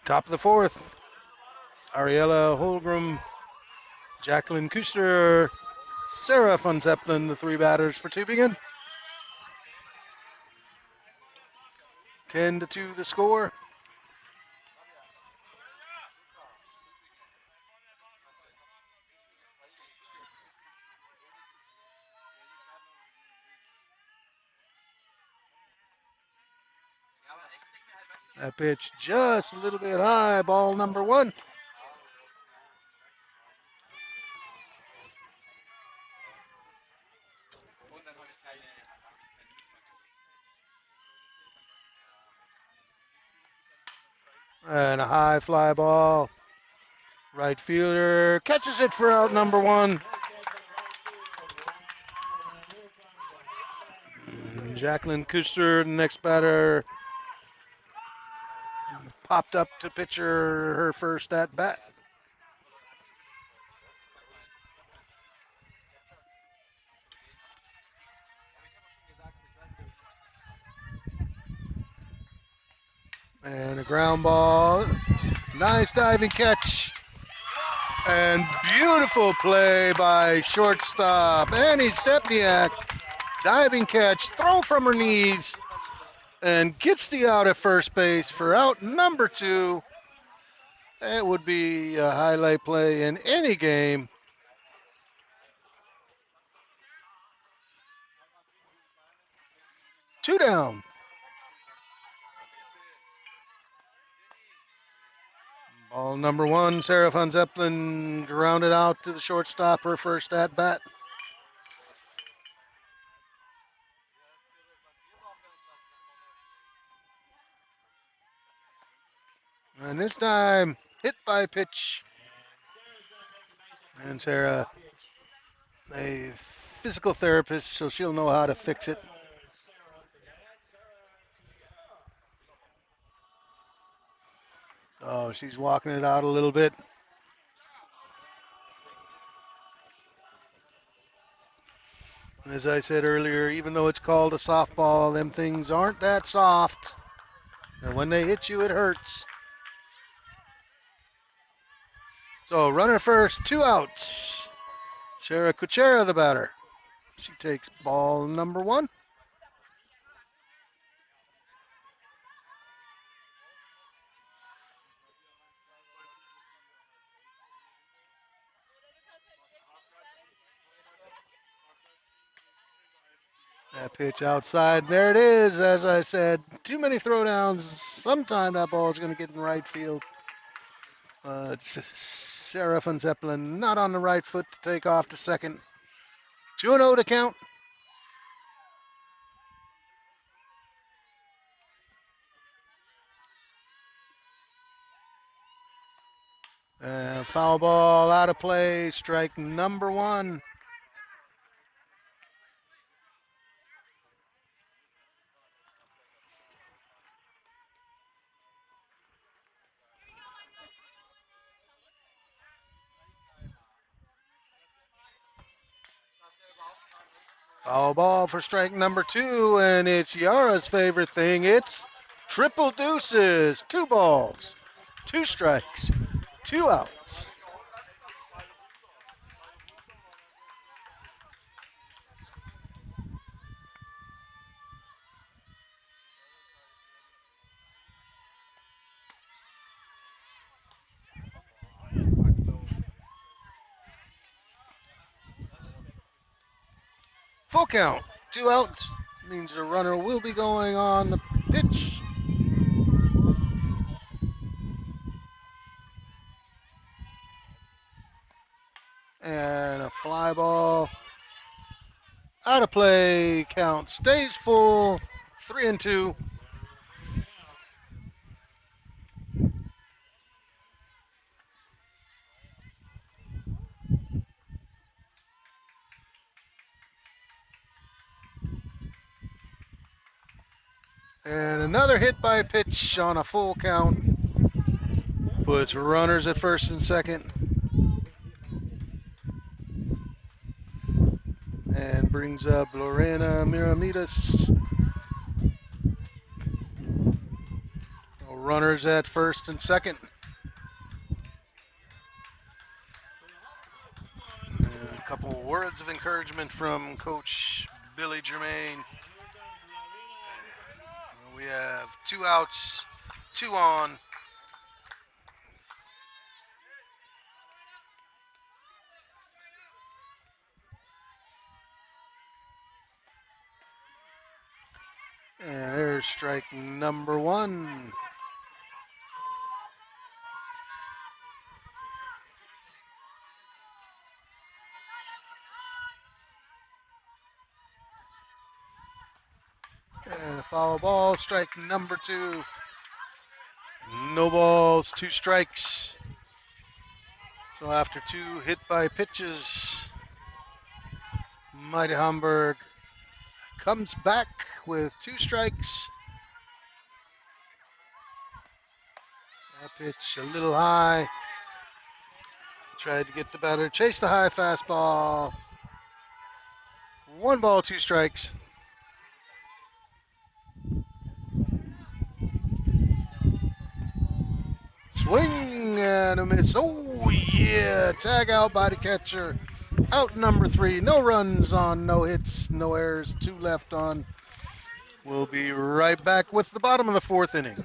Top of the fourth. Ariella Holgram, Jacqueline Kuster, Sarah von Zeppelin, the 3 batters for Tübingen. 10-2 the score. That pitch just a little bit high. Ball number one. And a high fly ball. Right fielder catches it for out number one. Jacqueline Kuster, the next batter, popped up to pitcher her first at bat. And a ground ball. Nice diving catch. And beautiful play by shortstop Annie Stepniak. Diving catch, throw from her knees, and gets the out at first base for out number two. It would be a highlight play in any game. Two down. Ball number one, Sarah von Zeppelin grounded out to the shortstop, her first at bat. And this time, hit by pitch. And Sarah, a physical therapist, so she'll know how to fix it. Oh, she's walking it out a little bit. As I said earlier, even though it's called a softball, them things aren't that soft. And when they hit you, it hurts. So runner first, 2 outs. Sarah Kuchera, the batter. She takes ball number 1. That pitch outside. There it is. As I said, too many throwdowns. Sometime that ball is going to get in right field. Sarah Van Zeppelin not on the right foot to take off to second. 2-0 to count. Foul ball out of play. Strike number 1. Foul ball for strike number 2, and it's Yara's favorite thing. It's triple deuces. 2 balls, 2 strikes, 2 outs. Full count, 2 outs. Means the runner will be going on the pitch. And a fly ball out of play. Count stays full. 3-2. And another hit by pitch on a full count. Puts runners at first and second. And brings up Lorena Miramitas. Runners at first and second. And a couple words of encouragement from Coach Billy Germain. We have 2 outs, 2 on. And there's strike number 1. And a foul ball, strike number 2. No balls, 2 strikes. So after 2 hit by pitches, Mighty Hamburg comes back with 2 strikes. That pitch a little high. Tried to get the batter, chase the high fastball. 1 ball, 2 strikes. Swing and a miss. Oh, yeah. Tag out by the catcher. Out number 3. No runs on, no hits, no errors. 2 left on. We'll be right back with the bottom of the 4th inning.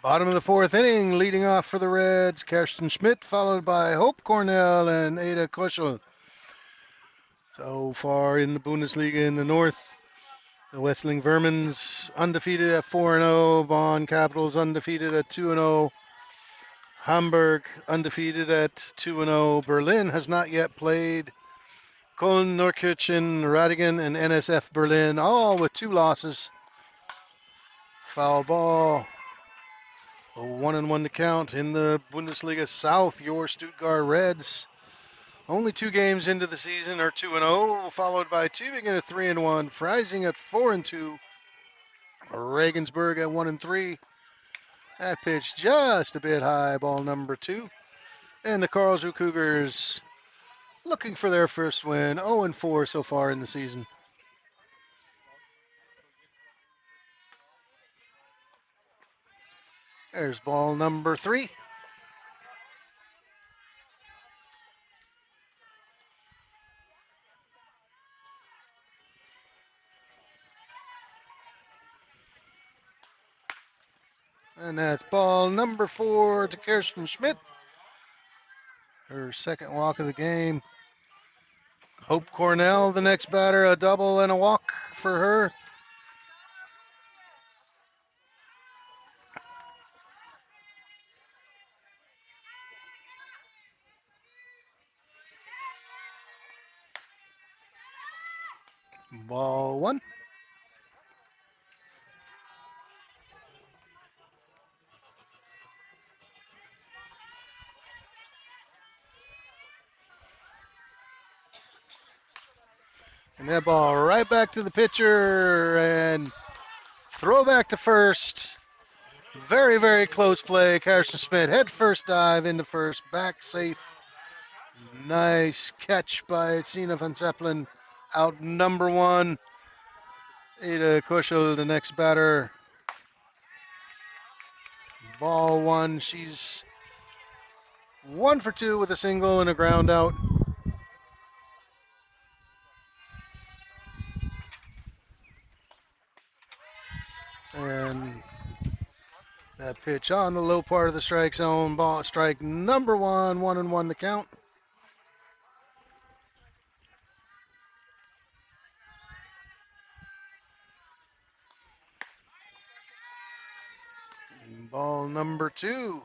Bottom of the fourth inning, leading off for the Reds, Kirsten Schmidt, followed by Hope Cornell and Ada Koschel. So far in the Bundesliga in the north, the Wessling Vermins undefeated at 4-0, Bonn Capitals undefeated at 2-0, Hamburg undefeated at 2-0, Berlin has not yet played, Köln, Norrköping, Radigan, and NSF Berlin, all with 2 losses. Foul ball. A 1-1 to count in the Bundesliga South. Your Stuttgart Reds, only 2 games into the season, are 2-0, followed by Tübingen at 3-1, Freising at 4-2, Regensburg at 1-3. That pitch just a bit high, ball number 2. And the Karlsruhe Cougars looking for their first win, 0-4 so far in the season. There's ball number 3. And that's ball number 4 to Kirsten Schmidt. Her second walk of the game. Hope Cornell, the next batter, a double and a walk for her. Ball 1. And that ball right back to the pitcher and throw back to first. Very, very close play. Kirsten Schmidt head first dive into first, back safe. Nice catch by Sina van Zeppelin. Out number 1. Ada Koschel, the next batter. Ball 1. She's 1 for 2 with a single and a ground out. And that pitch on the low part of the strike zone. Ball strike number 1, 1-1 to count. Ball number 2.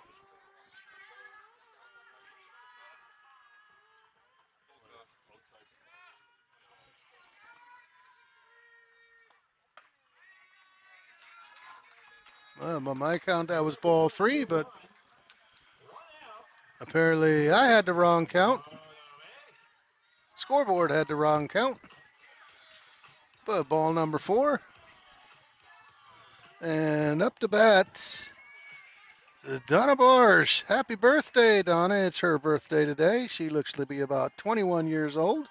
Well, by my count, that was ball 3, but apparently I had the wrong count. Scoreboard had the wrong count. But ball number 4. And up to bat, Donna Barsh. Happy birthday, Donna. It's her birthday today. She looks to be about 21 years old.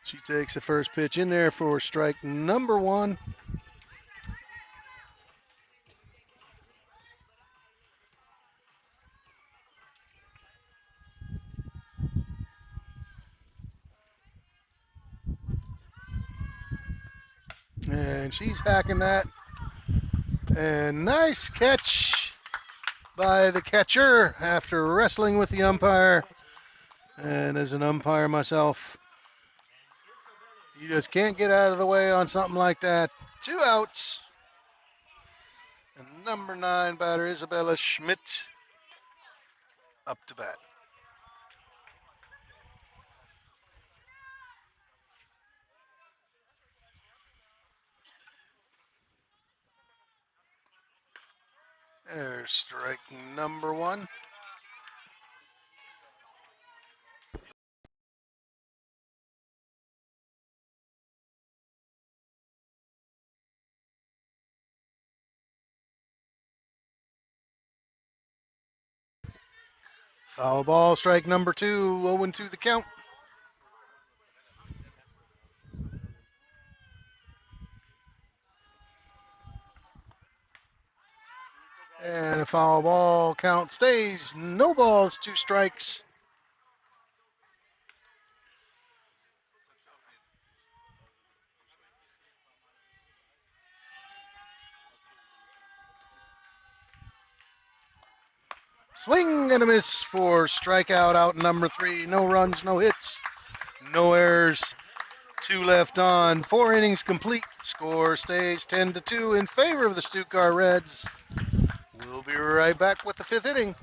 She takes the first pitch in there for strike number 1. And she's hacking that. And nice catch by the catcher after wrestling with the umpire. And as an umpire myself, you just can't get out of the way on something like that. 2 outs. And number 9 batter Isabella Schmidt up to bat. There's strike number 1. Foul ball, strike number 2, 0-2 the count. And a foul ball, count stays. No balls, 2 strikes. Swing and a miss for strikeout out number 3. No runs, no hits, no errors. 2 left on. 4 innings complete. Score stays 10-2 in favor of the Stuttgart Reds. We'll be right back with the 5th inning.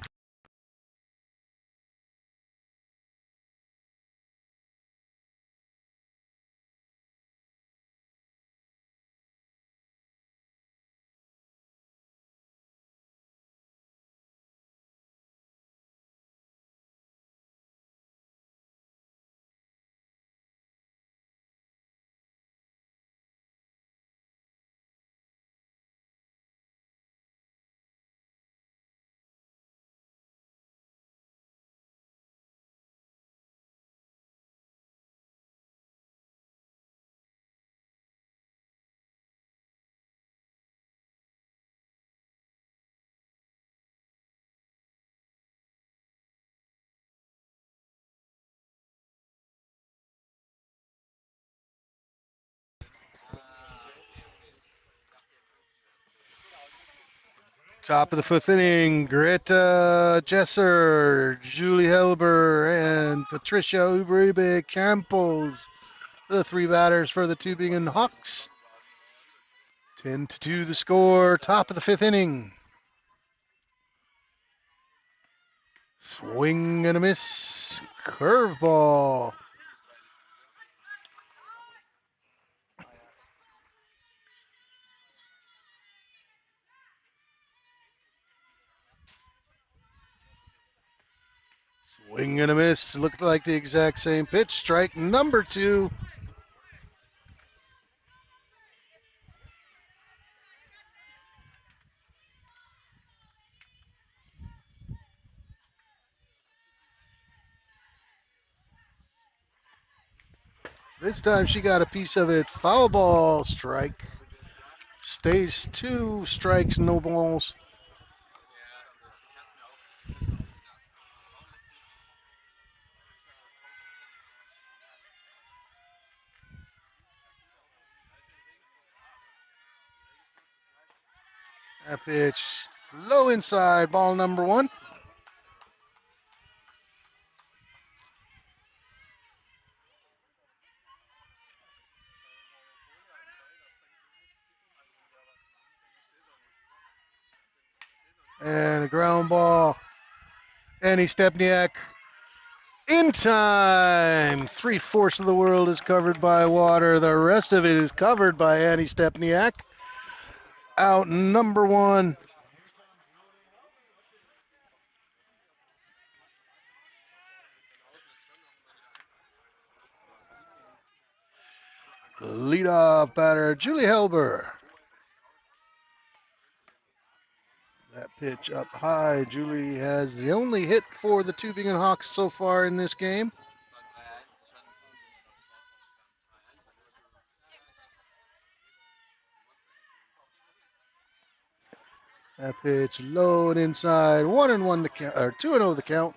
Top of the 5th inning, Greta Jesser, Julie Helber, and Patricia Uribe Campos, the 3 batters for the Tübingen Hawks. 10-2 the score, top of the 5th inning. Swing and a miss, curveball. Swing and a miss. Looked like the exact same pitch. Strike number 2. This time she got a piece of it. Foul ball, strike. Stays 2 strikes, no balls. That pitch low inside, ball number 1. And a ground ball. Annie Stepniak in time. 3/4 of the world is covered by water. The rest of it is covered by Annie Stepniak. Out number 1. Leadoff batter, Julie Helber. That pitch up high. Julie has the only hit for the Tübingen Hawks so far in this game. That pitch low and inside. 1-1 the count, or 2-0 the count.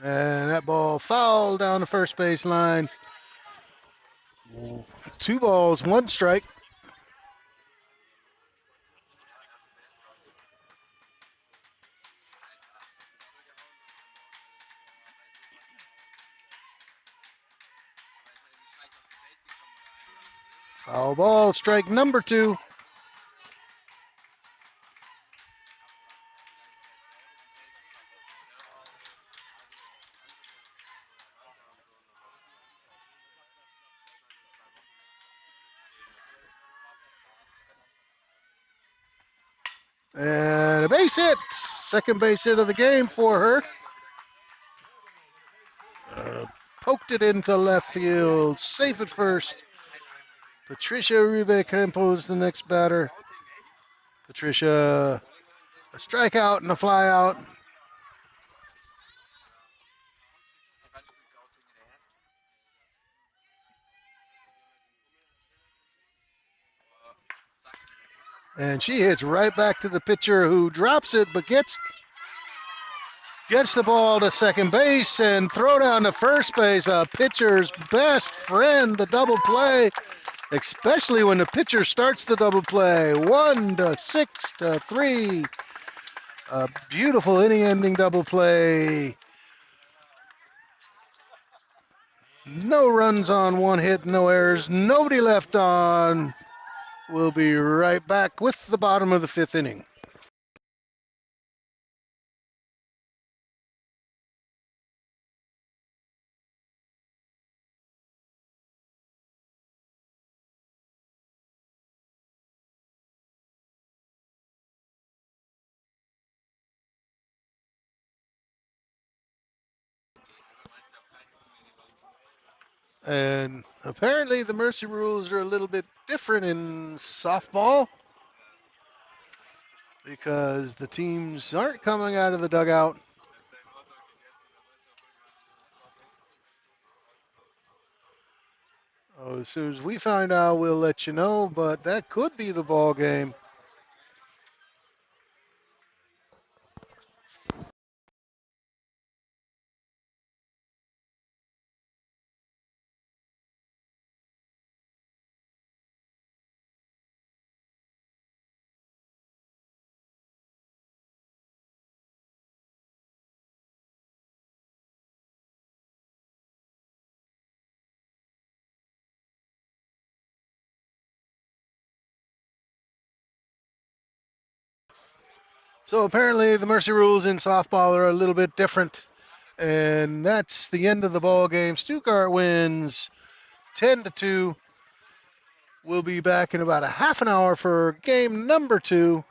And that ball fouled down the first base line. 2 balls, 1 strike. Foul ball, strike number 2. And a base hit. Second base hit of the game for her. Poked it into left field. Safe at first. Patricia Uribe Campos, the next batter. Patricia, a strikeout and a flyout. And she hits right back to the pitcher who drops it but gets gets the ball to second base and throw down to first base. A pitcher's best friend, the double play, especially when the pitcher starts the double play. 1-6-3. A beautiful inning-ending double play. No runs on, one hit, no errors, nobody left on. We'll be right back with the bottom of the fifth inning. And apparently the mercy rules are a little bit different in softball because the teams aren't coming out of the dugout. Oh, as soon as we find out, we'll let you know, but that could be the ball game. So apparently the mercy rules in softball are a little bit different. And that's the end of the ball game. Stuttgart wins 10-2. We'll be back in about a half an hour for game number 2.